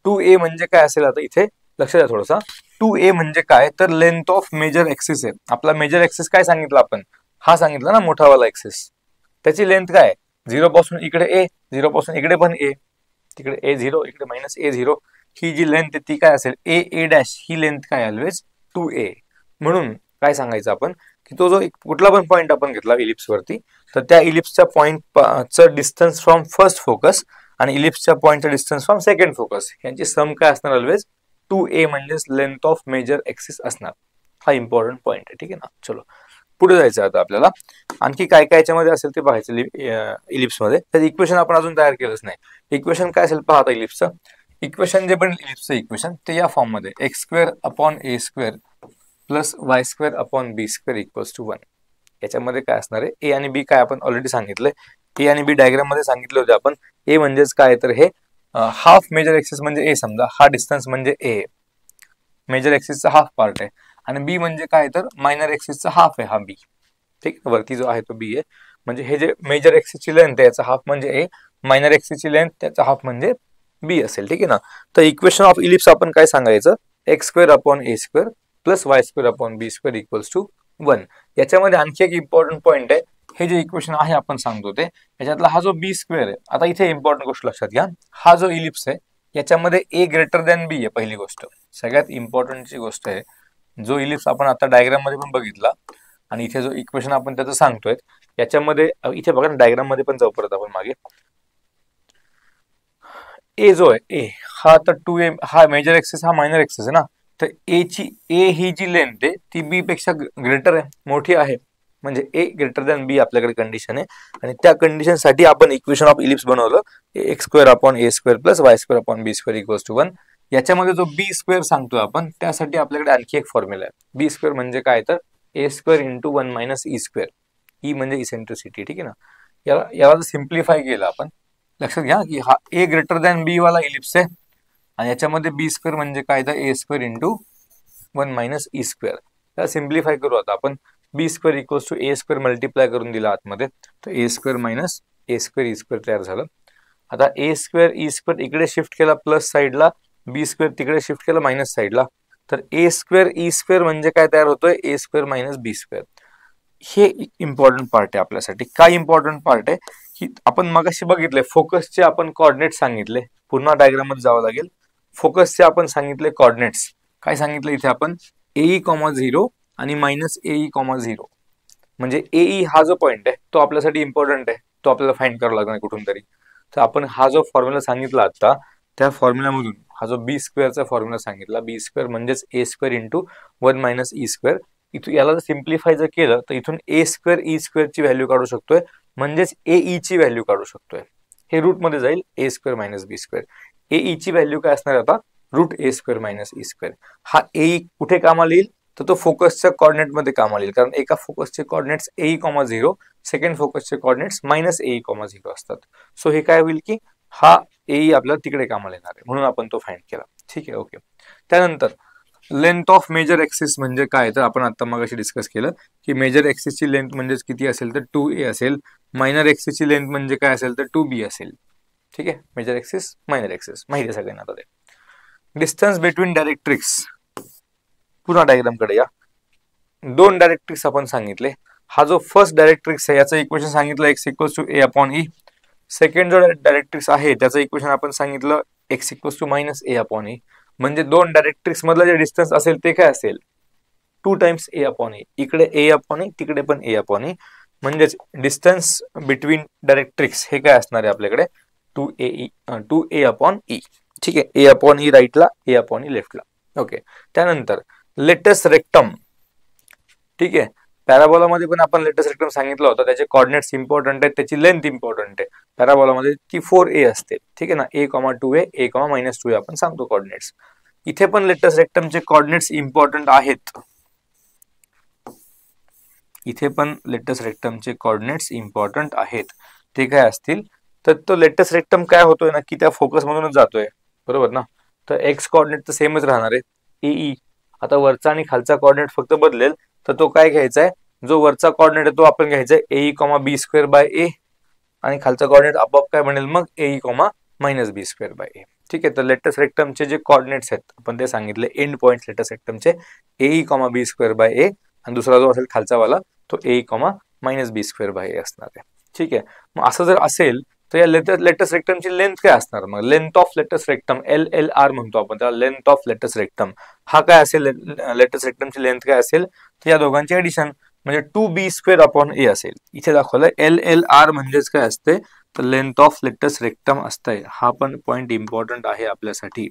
2a म्हणजे काय असेल आता इथे लक्ष द्या थोडंसं. 2a म्हणजे काय तर लेंथ ऑफ मेजर ऍक्सिस आहे. आपला मेजर ऍक्सिस काय सांगितलं आपण, हा सांगितला ना मोठावाला ऍक्सिस, त्याची लेंथ काय 0 पासून इकडे a, 0 पासून इकडे पण a, तिकडे a0 इकडे मायनस a0, ही जी लेंथ आहे ती काय असेल a डॅश, ही लेंथ काय ऑलवेज 2a. म्हणून काय सांगायचं आपण की तो जो कुठला पण पॉईंट आपण घेतला इलिप्स वरती, तर त्या इलिप्सच्या पॉईंटचं डिस्टन्स फ्रॉम फर्स्ट फोकस आणि इलिप्सच्या पॉईंटचं डिस्टन्स फ्रॉम सेकंड फोकस यांची सम काय असणार ऑलवेज 2a म्हणजेच लेंथ ऑफ मेजर ऍक्सिस असणार. हा इम्पॉर्टंट पॉईंट आहे, ठीक आहे ना. चलो पुढे जायचं आता आपल्याला. आणखी काय काय याच्यामध्ये असेल ते पाहायचं इलिप्स मध्ये. तर इक्वेशन आपण अजून तयार केलंच नाही. इक्वेशन काय असेल पहा आता इलिप्सचं. इक्वेशन जे पण इलिप्सचं इक्वेशन ते या फॉर्म मध्ये x² + a² + y² / b² = 1. याच्यामध्ये काय असणार आहे ए आणि बी काय आपण ऑलरेडी सांगितलंय. ए आणि बी डायग्राम मध्ये सांगितले होते आपण. ए म्हणजेच काय तर हे हाफ मेजर ऍक्सिस म्हणजे ए, समजा हा डिस्टन्स म्हणजे ए, मेजर ऍक्सिसचा हाफ पार्ट आहे. आणि बी म्हणजे काय तर मायनर ऍक्सिसचा हाफ आहे हा बी, ठीक आहे. वरती जो आहे तो बी आहे. म्हणजे हे जे मेजर ऍक्सिसची लेंथ आहे याचा हाफ म्हणजे ए, मायनर ऍक्सिसची लेंथ त्याचा हाफ म्हणजे बी असेल, ठीक आहे ना. तर इक्वेशन ऑफ इलिप्स आपण काय सांगायचं x² / a² + y² / b² = 1. याच्यामध्ये आणखी एक इम्पॉर्टंट पॉईंट आहे. हे जे इक्वेशन आहे आपण सांगतो ते याच्यातला हा जो b² आहे. आता इथे इम्पॉर्टंट गोष्ट लक्षात घ्या, हा जो इलिप्स आहे याच्यामध्ये a > b आहे. पहिली गोष्ट सगळ्यात इम्पॉर्टंटची गोष्ट आहे. जो इलिप्स आपण आता डायग्राम मध्ये पण बघितला आणि इथे जो इक्वेशन आपण त्याचं सांगतोय याच्यामध्ये इथे बघा ना, डायग्राम मध्ये पण जाऊ परत आपण मागे. ए जो आहे ए हा तर 2a, हा मेजर ऍक्सिस हा मायनर ऍक्सिस आहे ना. तर ए ही जी लेंथ आहे ती बी पेक्षा ग्रेटर आहे, मोठी आहे. म्हणजे a > b आपल्याकडे कंडिशन आहे. आणि त्या कंडिशन साठी आपण इक्वेशन ऑफ इलिप्स बनवलं x² / a² + y² / b² = 1. याच्यामध्ये जो b² सांगतोय आपण त्यासाठी आपल्याकडे आणखी एक फॉर्म्युला आहे. b² म्हणजे काय तर a² × 1 - e². ई म्हणजे इसेंट्रिसिटी, ठीक आहे ना. याला सिम्प्लिफाय केलं आपण. लक्षात घ्या की हा a > b वाला इलिप्स आहे आणि याच्यामध्ये b² म्हणजे काय तर a² × 1 - e². त्याला सिम्प्लिफाय करू आता आपण. b² = a² मल्टिप्लाय करून दिला आतमध्ये, तर a² - a² e² तयार झालं. आता a² e² इकडे शिफ्ट केला प्लस साईडला, b² तिकडे शिफ्ट केला मायनस साईडला, तर a² e² म्हणजे काय तयार होतोय a² - b². हे इम्पॉर्टंट पार्ट आहे आपल्यासाठी. काय इम्पॉर्टंट पार्ट आहे की आपण मगाशी बघितले फोकसचे आपण कोऑर्डिनेट सांगितले. पुन्हा डायग्राम मध्ये जावं लागेल. फोकसचे आपण सांगितले कोऑर्डिनेट्स. काय सांगितलं इथे आपण ae, 0 आणि -ae, 0. म्हणजे ae हा जो पॉइंट आहे तो आपल्यासाठी इम्पॉर्टंट आहे, तो आपल्याला फाइंड करावा लागणार कुठून तरी. तर आपण हा जो फॉर्म्युला सांगितला आता त्या फॉर्म्युल्यामधून हा जो b² चा फॉर्म्युला सांगितला, b² म्हणजेच a² × 1 - e². इथून याला जर सिम्प्लिफाय जर केलं तर इथून a² e² ची व्हॅल्यू काढू शकतोय, म्हणजेच ae ची व्हॅल्यू काढू शकतोय. हे रूट मध्ये जाईल a² - b². ae ची व्हॅल्यू काय असणार आता √a² - e². हा ae कुठे कामाला येईल तर तो फोकसच्या कोऑर्डिनेट मध्ये कामाला येईल. कारण एका फोकसचे कोऑर्डिनेट्स ae, 0, सेकंड फोकसचे कोऑर्डिनेट्स -ae, 0 असतात. सो हे काय होईल की हा ae आपल्याला तिकडे कामाला येणार आहे, म्हणून आपण तो फाइंड केला, ठीक आहे. ओके. त्यानंतर लेंथ ऑफ मेजर ऍक्सिस म्हणजे काय तर आपण आता मगाशी डिस्कस केलं की मेजर ऍक्सिसची लेंथ म्हणजे किती असेल तर 2a असेल. मायनर ऍक्सिसची लेंथ म्हणजे काय असेल तर 2b असेल, ठीक आहे. मेजर ऍक्सिस, मायनर ऍक्सिस माहिती आहे सगळ्यांना. आता ते डिस्टन्स बिटवीन डायरेक्ट्रिक्स. पुन्हा डायग्राम कडे या. दोन डायरेक्ट्रिक्स आपण सांगितले. हा जो फर्स्ट डायरेक्ट्रिक्स आहे याचं इक्वेशन सांगितलं x = a/e. सेकंड जो डायरेक्ट्रिक्स आहे त्याचं इक्वेशन आपण सांगितलं x = -a/e. म्हणजे दोन डायरेक्ट्रिक्स मधलं जे डिस्टन्स असेल ते काय असेल 2 टाइम्स a/e. इकडे a/e तिकडे पण a/e. म्हणजेच डिस्टन्स बिटवीन डायरेक्ट्रिक्स हे काय असणार आहे आपल्याकडे 2a/e, ठीक आहे. a/e राईटला, a/e लेफ्टला. ओके. त्यानंतर लेटस रेक्टम, ठीक आहे. पॅराबोला मध्ये पण आपण लेटस रेक्टम सांगितलं होतं. त्याचे कोऑर्डिनेट्स इम्पॉर्टंट आहेत, त्याची लेंथ इम्पॉर्टंट आहे. पॅराबोला मध्ये ती 4a असते, ठीक आहे ना. a, 2a, a, -2a आपण सांगतो कोऑर्डिनेट्स. इथे पण लेटस रेक्टमचे कोऑर्डिनेट्स इम्पॉर्टंट आहेत. इथे पण लेटस रेक्टमचे कोऑर्डिनेट्स इम्पॉर्टंट आहेत. ते काय असतील तर तो लेटस रेक्टम काय होतोय ना की त्या फोकस मधूनच जातोय, बरोबर ना. तर एक्स कोऑर्डिनेट तर सेमच राहणार आहे ae. आता वरचा आणि खालचा कोऑर्डिनेट फक्त बदलेल. तर तो काय घ्यायचा आहे, जो वरचा कोऑर्डिनेट आहे तो आपण घ्यायचा आहे ae, b² / a आणि खालचा कोऑर्डिनेट आपोआप काय बनेल मग A comma minus B square by A. ठीक आहे, तर लेटस रेक्टमचे जे कोऑर्डिनेट्स आहेत आपण ते सांगितले एंड पॉइंट्स लेटस रेक्टमचे A comma B square by A, आणि दुसरा जो असेल खालचा वाला तो A comma minus B square by A असणार आहे. ठीक आहे, मग असं जर असेल तर या लेटेस्ट रेक्टमची लेंथ काय असणार, मग length of latus rectum LLR म्हणतो आपण त्याला, लेंथ ऑफ लेटेस्ट रेक्टम हा काय असेल, लेटेस्ट रेक्टमची लेंथ काय असेल तर या दोघांची ऍडिशन म्हणजे 2b स्क्वेअर अपॉन ए असेल. इथे दाखवलंय LLR म्हणजेच काय असते तर लेंथ ऑफ लेटेस्ट रेक्टम असतंय. हा पण पॉइंट इम्पॉर्टंट आहे आपल्यासाठी.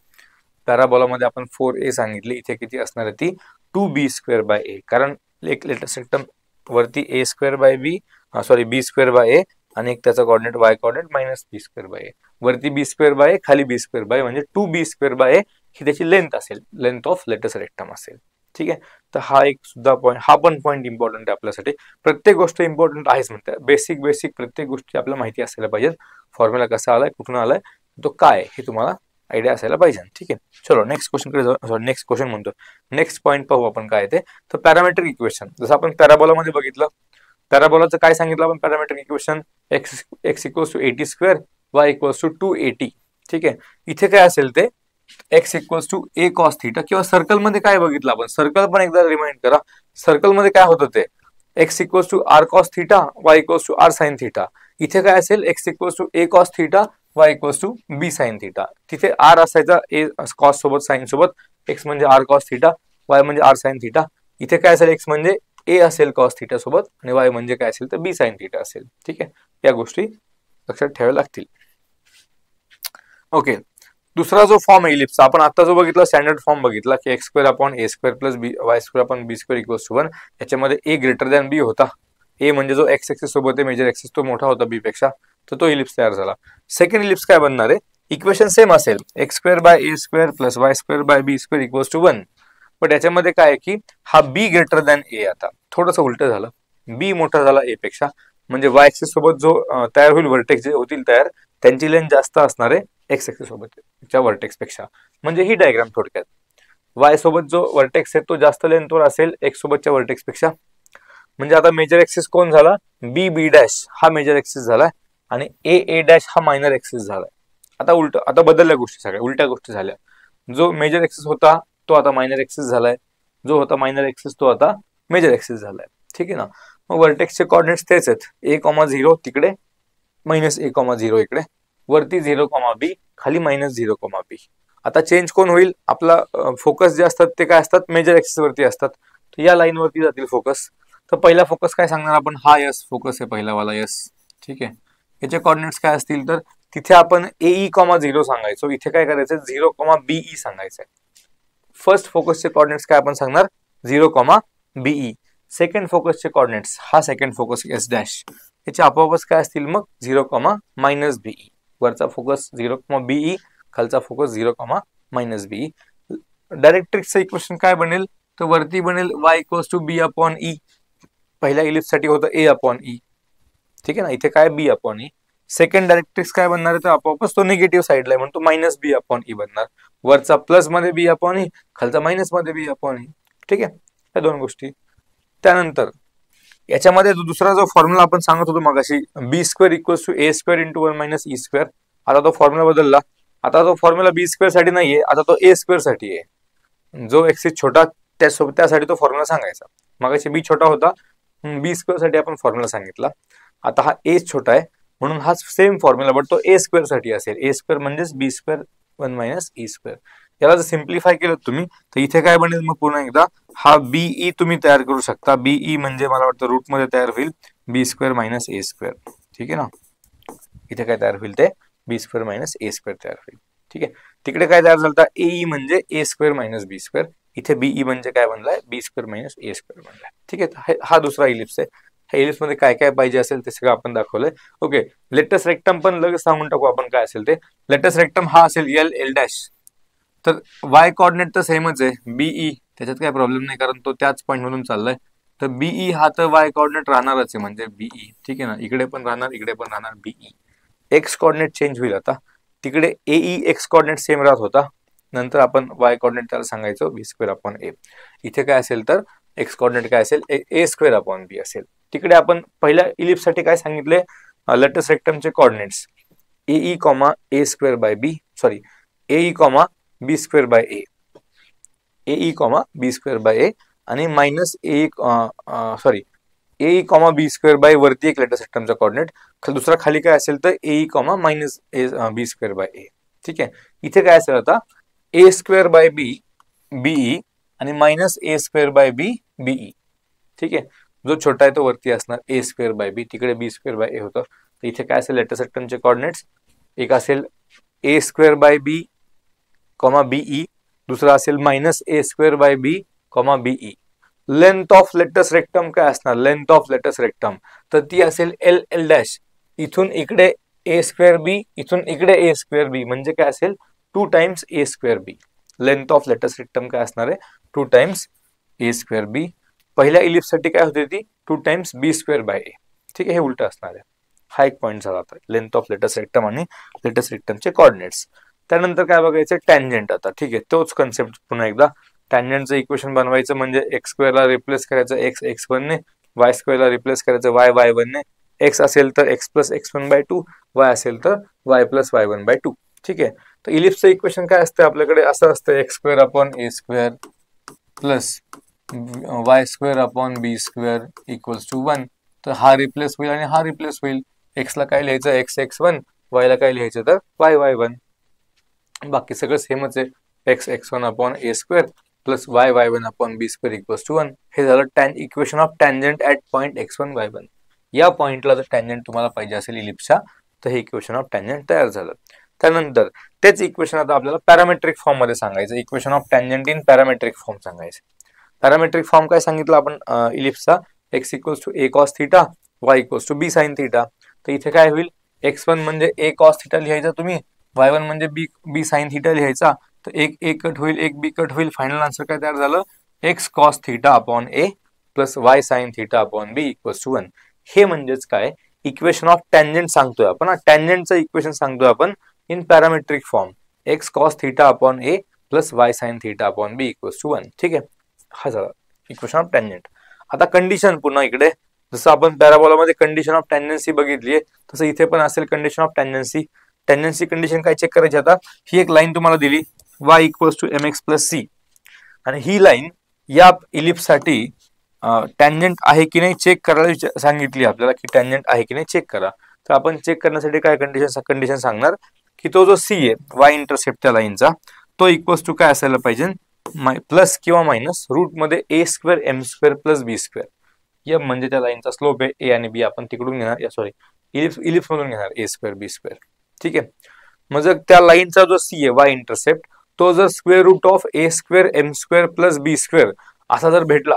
पॅराबोलामध्ये आपण 4a सांगितली, इथे किती असणार आहे ती 2b स्क्वेअर बाय ए, कारण एक लेटेस्ट रेक्टम वरती a square by B sorry B square by A आणि एक त्याचा coordinate y coordinate minus B square by A, वरती बी स्क्वेअर बाय ए खाली बी स्क्वेअर बाय म्हणजे 2b स्क्वेअर बाय ए ही त्याची लेंथ असेल, लेंथ ऑफ लेटेस्ट रेक्टम असेल. ठीक आहे, तर हा एक सुद्धा पॉईंट, हा पण पॉईंट इम्पॉर्टंट आहे आपल्यासाठी. प्रत्येक गोष्ट इम्पॉर्टंट आहेच म्हणते, बेसिक प्रत्येक गोष्टी आपल्याला माहिती असायला पाहिजेत. फॉर्म्युला कसा आलाय, कुठून आलाय, तो काय हे तुम्हाला आयडिया असायला पाहिजे. ठीक आहे, चलो नेक्स्ट क्वेश्चन कडे जाऊ. नेक्स्ट क्वेश्चन म्हणतो, नेक्स्ट पॉईंट पाहू आपण काय ते. तर पॅरामेट्रिक इक्वेशन, जसं आपण पॅराबोलामध्ये बघितलं, पॅराबोलाचं काय सांगितलं आपण parametric equation x equals to 80 square y equals to 280. ठीक आहे, इथे काय असेल ते x equals to a cos theta, किंवा सर्कल मध्ये काय बघितलं आपण, सर्कल पण एकदा रिमाइंड करा. सर्कल मध्ये काय होतं ते x equals to r cos theta y equals to r sin theta. इथे काय असेल x equals to a cos theta y equals to b sin theta. तिथे r असायचा a cos सोबत sin सोबत, x म्हणजे r cos थीटा y म्हणजे r sin theta. इथे काय असेल x म्हणजे a असेल cos थीटा सोबत आणि y म्हणजे काय असेल तर b sin थीटा असेल. ठीक आहे, या गोष्टी लक्षात ठेवाव्या लागतील. ओके, दुसरा जो फॉर्म आहे इलिप्सचा, आपण आता जो बघितला स्टँडर्ड फॉर्म बघितला की x square upon a square plus b y square upon b square equals to 1. याच्यामध्ये ए ग्रेटर दॅन बी होता. ए म्हणजे जो एक्स एक्सिस सोबत आहे मेजर एक्सिस तो मोठा होता बी पेक्षा, तर तो इलिप्स तयार झाला. सेकंड इलिप्स काय बनणार आहे, इक्वेशन सेम असेल x square by a square plus y square by b square equals to 1. पण याच्यामध्ये काय आहे की हा बी ग्रेटर दॅन ए, आता थोडंसं उलट झालं, बी मोठा झाला ए पेक्षा, म्हणजे वाय एक्सिस सोबत जो तयार होईल वर्टेक्स जे होतील तयार त्यांची लेंथ जास्त असणार आहे एक्स एक्सिस सोबतच्या वर्टेक्स पेक्षा. म्हणजे ही डायग्राम थोडक्यात वाय सोबत जो वर्टेक्स आहे तो जास्त लेंथवर असेल एक्स सोबतच्या वर्टेक्स पेक्षा. म्हणजे आता मेजर एक्सिस कोण झाला, बी बी डॅश हा मेजर एक्सिस झालाय आणि ए ए डॅश हा मायनर एक्सिस झालाय. आता उलट, आता बदलल्या गोष्टी, सगळ्या उलट्या गोष्टी झाल्या. जो मेजर एक्सिस होता तो आता मायनर एक्सिस झालाय, जो होता मायनर एक्सिस तो आता मेजर एक्सिस झालाय. ठीक आहे ना, मग वर्टेक्सचे कोऑर्डिनेट्स तेच आहेत, a, 0 तिकडे मायनस a, 0 इकडे, वरती 0, b खाली मायनस 0, b. आता चेंज कोण होईल, आपला फोकस जे असतात ते काय असतात मेजर एक्सिस वरती असतात, तर या लाईन वरती जातील फोकस. तर पहिला फोकस काय सांगणार आपण, हा यस फोकस आहे पहिला वाला यस. ठीक आहे, याचे कोऑर्डिनेट्स काय असतील तर तिथे आपण AE, 0 सांगायचो, इथे काय करायचं 0, BE सांगायचंय. फर्स्ट फोकसचे कोऑर्डिनेट्स काय आपण सांगणार 0, BE. सेकंड फोकसचे कोऑर्डिनेट्स हा सेकंड फोकस एस डॅश, याचे आपोआपच काय असतील मग 0, BE. वरचा फोकस 0, BE, खालचा फोकस 0, BE. डायरेक्ट्रिक्सचं इक्वेशन काय बनेल तर वरती बनेल y equals to b upon e. पहिल्या इलिप्स साठी होतं a अपॉन ई. ठीक आहे ना, इथे काय b upon E. Second directrix काय बनणार आहे तर आपोआपच तो निगेटिव्ह साईडला आहे म्हणून तो मायनस बी अपॉन ई बनणार. वरचा प्लस मध्ये बी अपॉन ई, खालचा मायनस मध्ये बी अपॉन ई. ठीक आहे, या दोन गोष्टी. त्यानंतर याच्यामध्ये दुसरा जो फॉर्म्युला आपण सांगत होतो मगाशी, B square equals to A square into 1 minus E square. आता तो फॉर्म्युला बदलला, आता तो फॉर्म्युला बी स्क्वेअर साठी नाहीये, आता तो ए स्क्वेअर साठी आहे. जो एक्सिस छोटा त्यासोबत त्यासाठी तो फॉर्म्युला सांगायचा. मगाशी बी छोटा होता, बी स्क्वेअर साठी आपण फॉर्म्युला सांगितला. आता हा ए छोटा आहे म्हणून हा सेम फॉर्म्युला बट तो ए स्क्वेअर साठी असेल. ए स्क्वेअर म्हणजेच बी स्क्वेअर 1 मायनस ई स्क्वेअर. याला जर सिम्प्लिफाय केलं तुम्ही तर इथे काय बनेल मग पुन्हा एकदा हा बीई तुम्ही तयार करू शकता. बीई म्हणजे मला वाटतं रूट मध्ये तयार होईल बी स्क्वेअर मायनस ए स्क्वेअर. ठीक आहे ना, इथे काय तयार होईल ते बी स्क्वेअर मायनस ए स्क्वेअर तयार होईल. ठीक आहे, तिकडे काय तयार झालं एई म्हणजे ए स्क्वेअर मायनस बी स्क्वेअर. इथे बीई म्हणजे काय बनलाय बी स्क्वेअर मायनस ए स्क्वेअर बनलाय. ठीक आहे, हा दुसरा इलिप्स आहे. ह्या इलिप्स मध्ये काय काय पाहिजे असेल ते सगळं आपण दाखवलंय. ओके, लेटेस्ट रेक्टम पण लगेच सांगून टाकू आपण काय असेल ते. लेटेस्ट रेक्टम हा असेल एल एल डॅश. तर वाय कोऑर्डिनेट तर सेमच आहे बीई, त्याच्यात काही प्रॉब्लेम नाही कारण तो त्याच पॉईंट मधून चाललाय. तर बीई हा तर वाय कोऑर्डिनेट राहणारच आहे म्हणजे बीई. ठीक आहे ना, इकडे पण राहणार इकडे पण राहणार बीई. एक्स कोऑर्डिनेट चेंज होईल, आता तिकडे एई एक्स कोऑर्डिनेट सेम राहत होता, नंतर आपण वाय कोऑर्डिनेट त्याला सांगायचो बी स्क्वेअर अपॉन ए. इथे काय असेल तर एक्स कोऑर्डिनेट काय असेल ए स्क्वेअर अपॉन बी असेल. तिकडे आपण पहिल्या इलिप्स साठी काय सांगितले लेटस रेक्टमचे coordinates AE, A square by B, sorry AE, B square by A, AE, B square by A आणि minus A sorry AE, B square by वरती एक लेटस रेक्टमचा कोऑर्डिनेट, दुसरा खाली काय असेल तर AE, minus B square by A. ठीक आहे, इथे काय असेल आता A square by B BE आणि minus A square by B BE. ठीक आहे, जो छोटा आहे तो वरती असणार A स्क्वेअर बाय बी, तिकडे B स्क्वेअर बाय ए होतं. तर इथे काय असेल लेटस रेक्टमचे कोऑर्डिनेट्स, एक असेल A square by B b e, दुसरा असेल minus A square by B b e. Length of latus rectum काय असणार, लेंथ ऑफ लेटस रेक्टम तर ती असेल L डॅश, इथून इकडे A स्क्वेअर बी, इथून इकडे A स्क्वेअर बी, म्हणजे काय असेल 2 times A square b. Length of latus rectum काय असणार आहे 2 टाइम्स A स्क्वेअर बी. पहिल्या इलिप्स साठी काय होते ती 2 times B square by A. ठीक आहे, हे उलट असणार आहे. हा एक पॉईंट झाला आता लेंथ ऑफ लेटस रेक्टम आणि लेटस रेक्टमचे कोऑर्डिनेट्स. त्यानंतर काय बघायचं टॅन्जंट. आता ठीक आहे, तोच कन्सेप्ट पुन्हा एकदा. टॅन्जंटचं इक्वेशन बनवायचं म्हणजे एक्स स्क्वेअरला रिप्लेस करायचं x1 ने, वाय स्क्वेअरला रिप्लेस करायचं y1 ने. एक्स असेल तर x plus x1 bye 2, Y असेल तर y प्लस y1 बाय 2. ठीक आहे, तर इलिप्सचं इक्वेशन काय असतं आपल्याकडे, असं असतं x square upon a square plus y square upon b square equals to 1. तर हा रिप्लेस होईल आणि हा रिप्लेस होईल. एक्सला काय लिहायचं x1, वायला काय लिहायचं तर y1. बाकी सगळं सेमच आहे. x1 upon a square plus y1 upon b square equals to 1. हे झालं equation of tangent at point x1 y1. या पॉइंटला जर टॅन्जंट तुम्हाला पाहिजे असेल इलिप्सच्या तर हे इक्वेशन ऑफ टॅन्जंट तयार झालं. त्यानंतर तेच इक्वेशन आता आपल्याला पॅरामेट्रिक फॉर्म मध्ये सांगायचं. Equation of tangent in parametric form सांगायचं. पॅरामेट्रिक फॉर्म काय सांगितलं आपण इलिप्सचा, x equals to a cos theta, y equals to b sin theta. तर इथे काय होईल x1 म्हणजे a cos थीटा लिहायचा तुम्ही, y1 म्हणजे b sin थीटा लिहायचा. तर एक a कट होईल, एक b कट होईल. फायनल आन्सर काय तयार झालं x cos theta upon a plus y sin theta upon b equals to 1. हे म्हणजेच काय इक्वेशन ऑफ टॅन्जंट सांगतोय आपण. टॅन्जंटचं इक्वेशन सांगतोय आपण in parametric form, x cos theta upon a plus y sin theta upon b equals to 1. ठीक आहे, हा झाला इक्वेशन ऑफ टॅन्जंट. आता कंडिशन पुन्हा इकडे, जसं आपण पॅराबोलामध्ये कंडिशन ऑफ टॅन्जन्सी बघितली आहे तसं इथे पण असेल condition of tangency. Tangency condition काय चेक करायची, आता ही एक लाईन तुम्हाला दिली y equals to mx plus c आणि ही लाईन या इलिप्स साठी टॅन्जंट आहे की नाही चेक करायला सांगितली आपल्याला, की टॅन्जंट आहे की नाही चेक करा. तर आपण चेक करण्यासाठी काय कंडिशन सांगणार की तो जो c आहे y इंटरसेप्ट त्या लाईनचा तो इक्वल्स टू काय असायला पाहिजे प्लस किंवा मायनस रूट मध्ये a square m square plus b square. या म्हणजे त्या लाईनचा स्लोप आहे a आणि b आपण तिकडून घेणार, सॉरी इलिप्स मधून घेणार a स्क्वेअर b स्क्वेअर. ठीक आहे, मग जर त्या लाईनचा जो c आहे y इंटरसेप्ट तो जर square root of a square m square plus b square असा जर भेटला,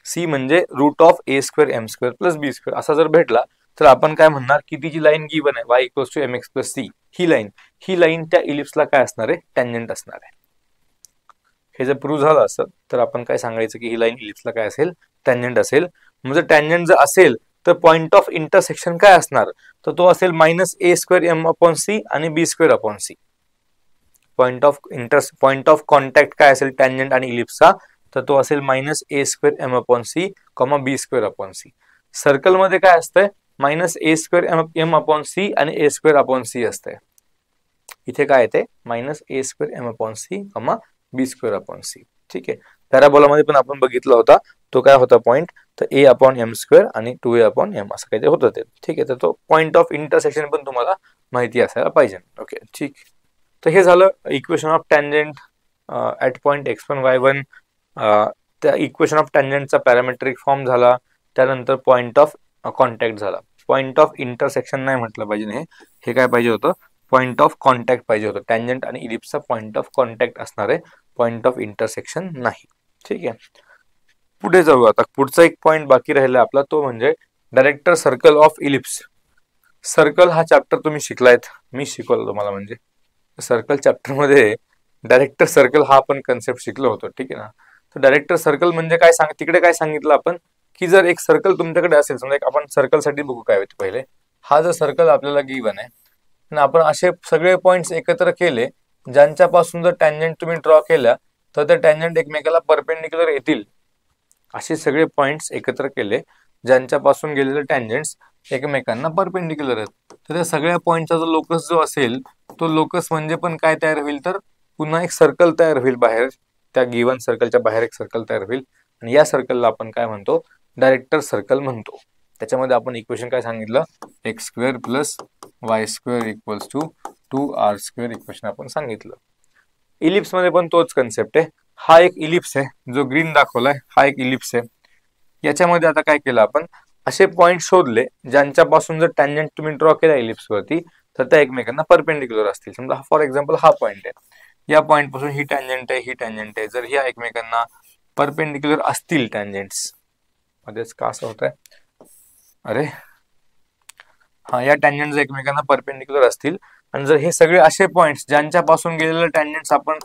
c म्हणजे root of a square m square plus b square असा जर भेटला, तर आपण काय म्हणणार की ती जी लाईन गिवन आहे y equals to mx plus c, ही लाईन त्या इलिप्सला काय असणार आहे टॅन्जंट असणार आहे. हे जर प्रूव्ह झालं असं तर आपण काय सांगायचं की ही लाईन इलिप्सला काय असेल टॅन्जंट असेल. म्हणजे टॅन्जंट जर असेल तर पॉइंट ऑफ इंटरसेक्शन काय असणार, तर तो असेल minus a square m upon c आणि b square upon c. Point of contact काय असेल टॅन्जंट आणि इलिप्सचा, तर तो असेल minus a square m upon c b square upon c. Circle मध्ये काय असतंय minus a square m upon c आणि a स्क्वेअर अपॉन c असतंय. इथे काय येते minus a square m upon c b square upon c. ठीक आहे, पॅराबोलामध्ये पण आपण बघितला होता तो काय होता पॉइंट, तर a अपॉन m स्क्वेअर आणि 2a अपॉन m असं काहीतरी होतं ते. ठीक आहे, तर तो पॉइंट ऑफ इंटरसेक्शन पण तुम्हाला माहिती असायला पाहिजे. ओके, ठीक. तर हे झालं equation of tangent at point x1 y1. त्या इक्वेशन ऑफ टॅन्जंटचा पॅरामेट्रिक फॉर्म झाला. त्यानंतर पॉइंट ऑफ कॉन्टॅक्ट झाला. पॉइंट ऑफ इंटरसेक्शन नाही म्हटलं पाहिजे, हे काय पाहिजे होतं पॉइंट ऑफ कॉन्टॅक्ट पाहिजे होतं. टॅन्जंट आणि इलिप्सचा पॉइंट ऑफ कॉन्टॅक्ट असणार आहे, पॉइंट ऑफ इंटरसेक्शन नाही. ठीक आहे, पुढे जाऊ. आता पुढचा एक पॉइंट बाकी राहिला आपला, तो म्हणजे director circle of ellipse. Circle हा चॅप्टर तुम्ही शिकलायत, मी शिकवलं तुम्हाला. म्हणजे सर्कल चॅप्टर मध्ये डायरेक्टर सर्कल हा आपण कन्सेप्ट शिकलो होतो. ठीक आहे ना. तर डायरेक्टर सर्कल म्हणजे काय तिकडे काय सांगितलं आपण की जर एक सर्कल तुमच्याकडे असेल, समजा एक आपण सर्कल साठी बघू काय होते पहिले. हा जर सर्कल आपल्याला गिवन आहे आणि आपण असे सगळे पॉइंट्स एकत्र केले ज्यांच्यापासून जर टॅन्जंट तुम्ही ड्रॉ केल्या तर त्या टॅन्जंट एकमेकाला परपेंडिक्युलर येतील. असे सगळे पॉइंट्स एकत्र केले ज्यांच्यापासून गेलेले टॅन्जंट्स एकमेकांना परपेंडिक्युलर आहेत. तर त्या सगळ्या पॉईंटचा जो लोकस जो असेल तो लोकस म्हणजे पण काय तयार होईल, तर पुन्हा एक सर्कल तयार होईल बाहेर, त्या गिवन सर्कलच्या बाहेर एक सर्कल तयार होईल आणि या सर्कलला आपण काय म्हणतो, डायरेक्टर सर्कल म्हणतो. त्याच्यामध्ये आपण इक्वेशन काय सांगितलं, x square plus y square equals to 2r² equation आपण सांगितलं. इलिप्स मध्ये पण तोच कन्सेप्ट आहे. हा एक इलिप्स आहे जो ग्रीन दाखवलाय, हा एक इलिप्स आहे. याच्यामध्ये आता काय केलं आपण, असे पॉइंट शोधले ज्यांच्यापासून जर टँजंट तुम्ही ड्रॉ केला इलिप्स वरती तर त्या एकमेकांना परपेंडिक्युलर असतील. समजा फॉर एक्झाम्पल हा पॉइंट आहे, या पॉइंट पासून ही टँजंट आहे, ही टँजंट आहे. जर ह्या एकमेकांना परपेंडिक्युलर असतील टँजंट्स मध्येच का असं होत आहे, अरे हा, या टँजंट एकमेकांना परपेंडिक्युलर असतील आणि जर हे सगळे असे पॉइंट्स ज्यांच्यापासून गेलेले टँजंट्स आपण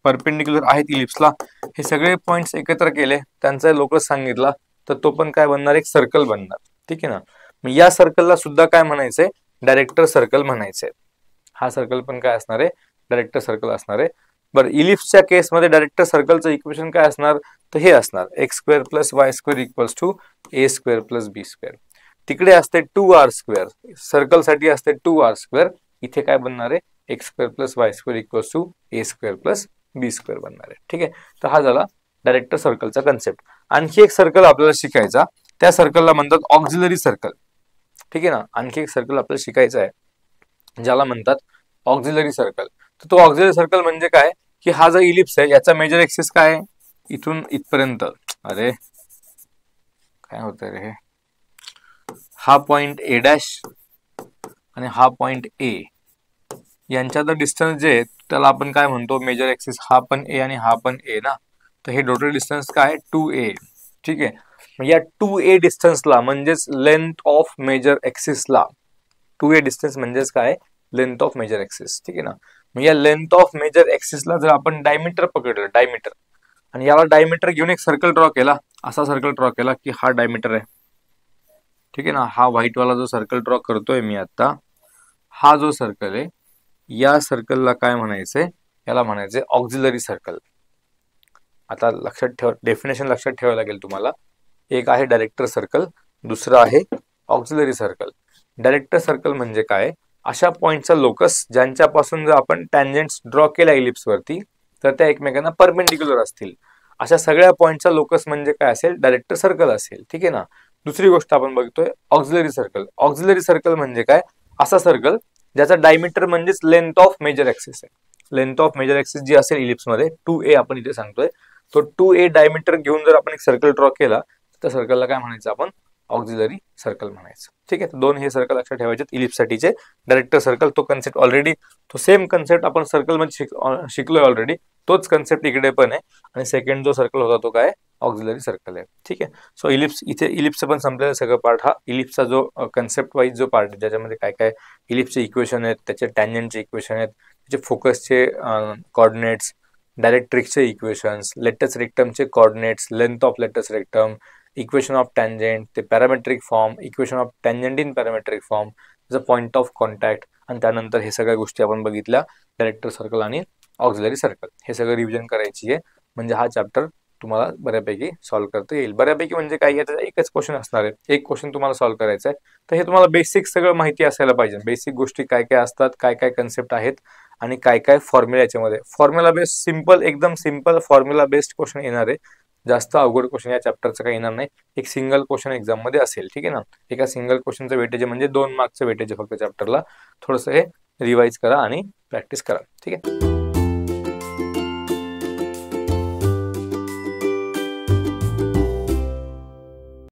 परपेंडिक्युलर आहेत इलिप्सला, हे सगळे पॉइंट्स एकत्र केले, त्यांचा लोकस सांगितला, तर तो पण काय बनणार, एक सर्कल बनणार. ठीक आहे ना. मग या सर्कलला सुद्धा काय म्हणायचंय, डायरेक्टर सर्कल म्हणायचंय. हा सर्कल पण काय असणार आहे, डायरेक्टर सर्कल असणार आहे. बरं, इलिप्सच्या केसमध्ये डायरेक्टर सर्कलचं इक्वेशन काय असणार, तर हे असणार x square plus y square equals to A square plus b square. तिकडे असते 2r², सर्कल साठी असते 2r². इथे काय बनणार आहे, x square plus y square equals to A square plus b square बनणार आहे. ठीक आहे. तर हा झाला डायरेक्टर सर्कलचा कन्सेप्ट. आणखी एक सर्कल आपल्याला शिकायचा, त्या सर्कलला म्हणतात ऑक्झिलरी सर्कल. ठीक आहे ना. आणखी एक सर्कल आपल्याला शिकायचा आहे ज्याला म्हणतात ऑक्झिलरी सर्कल. तर तो ऑक्झिलरी सर्कल म्हणजे काय, की हा जो इलिप्स आहे याचा मेजर एक्सिस काय आहे, इथून इथपर्यंत. अरे काय होतंय रे, हा पॉइंट ए डॅश आणि हा पॉइंट ए यांच्यात डिस्टन्स जे आहे त्याला आपण काय म्हणतो, मेजर एक्सिस. हा पण ए आणि हा पण ए ना, तर हे टोटल डिस्टन्स काय, 2a. ठीक आहे. या 2a डिस्टन्सला म्हणजेच लेंथ ऑफ मेजर एक्सिसला, 2a डिस्टन्स म्हणजेच काय, लेंथ ऑफ मेजर एक्सिस. ठीक आहे ना. मग या लेंथ ऑफ मेजर एक्सिसला जर आपण डायमीटर पकडलं, डायमीटर, आणि याला डायमीटर घेऊन एक सर्कल ड्रॉ केला, असा सर्कल ड्रॉ केला की हा डायमीटर आहे. ठीक आहे ना. हा व्हाईट वाला जो सर्कल ड्रॉ करतोय मी आता, हा जो सर्कल आहे या सर्कलला काय म्हणायचंय, याला म्हणायचंय ऑक्झिलरी सर्कल. आता लक्षात ठेवा, डेफिनेशन लक्षात ठेवावं लागेल तुम्हाला. एक आहे डायरेक्टर सर्कल, दुसरं आहे ऑक्झिलरी सर्कल. डायरेक्टर सर्कल म्हणजे काय, अशा पॉइंटचा लोकस ज्यांच्यापासून जर आपण टँजंट्स ड्रॉ केला इलिप्स वरती तर त्या एकमेकांना परपेंडिक्युलर असतील, अशा सगळ्या पॉइंटचा लोकस म्हणजे काय असेल, डायरेक्टर सर्कल असेल. ठीक आहे ना. दुसरी गोष्ट आपण बघतोय ऑक्झिलरी सर्कल. ऑक्झिलरी सर्कल म्हणजे काय, असा सर्कल ज्याचा डायमीटर म्हणजेच लेंथ ऑफ मेजर एक्सिस आहे. लेंथ ऑफ मेजर एक्सिस जी असेल इलिप्स मध्ये 2a आपण इथे सांगतोय, तो 2a डायमीटर घेऊन जर आपण एक सर्कल ड्रॉ केला तर सर्कलला काय म्हणायचं आपण, ऑक्झिलरी सर्कल म्हणायचं. ठीक आहे. दोन हे सर्कल लक्षात ठेवायचे इलिप्स साठीचे. डायरेक्टर सर्कल तो कन्सेप्ट ऑलरेडी, तो सेम कन्सेप्ट आपण सर्कल मध्ये शिकलोय ऑलरेडी, तोच कन्सेप्ट इकडे पण आहे. आणि सेकंड जो सर्कल होता तो काय, ऑक्झिलरी सर्कल आहे. ठीक आहे. सो इलिप्स, इथे इलिप्सचं पण संपलेलं सगळं पार्ट. हा इलिप्सचा जो कन्सेप्ट वाईज जो पार्ट आहे ज्याच्यामध्ये काय काय इलिप्सचे इक्वेशन आहेत, त्याचे टँजंटचे इक्वेशन आहेत, त्याचे फोकसचे कॉर्डिनेट्स, डायरेक्ट्रिक्सचे इक्वेशन्स, लेटस रेक्टमचे coordinates, length of latus rectum, equation of tangent, ते parametric form, equation of tangent in parametric form, त्याचा पॉईंट ऑफ कॉन्टॅक्ट, आणि त्यानंतर हे सगळ्या गोष्टी आपण बघितल्या, डायरेक्टर सर्कल आणि ऑक्झिलरी सर्कल. हे सगळं रिव्हिजन करायची आहे, म्हणजे हा चॅप्टर तुम्हाला बऱ्यापैकी सॉल्व्ह करता येईल. बऱ्यापैकी म्हणजे काय, याचा एकच क्वेश्चन असणार आहे, एक क्वेश्चन तुम्हाला सॉल्व्ह करायचा आहे. तर हे तुम्हाला बेसिक सगळं माहिती असायला पाहिजे. बेसिक गोष्टी काय काय असतात, काय काय कन्सेप्ट आहेत, आणि काय काय फॉर्म्युला याच्यामध्ये. फॉर्म्युला बेस्ड सिंपल, एकदम सिंपल फॉर्म्युला बेस्ड क्वेश्चन येणार आहे. जास्त अवघड क्वेश्चन या चॅप्टरचं काही येणार नाही. एक सिंगल क्वेश्चन एक्झाम मध्ये असेल. ठीक आहे ना. एका सिंगल क्वेश्चनचं वेटेज म्हणजे 2 मार्क्सचं वेटेज फक्त चॅप्टरला. थोडंसं हे रिवाइज करा आणि प्रॅक्टिस करा. ठीक आहे.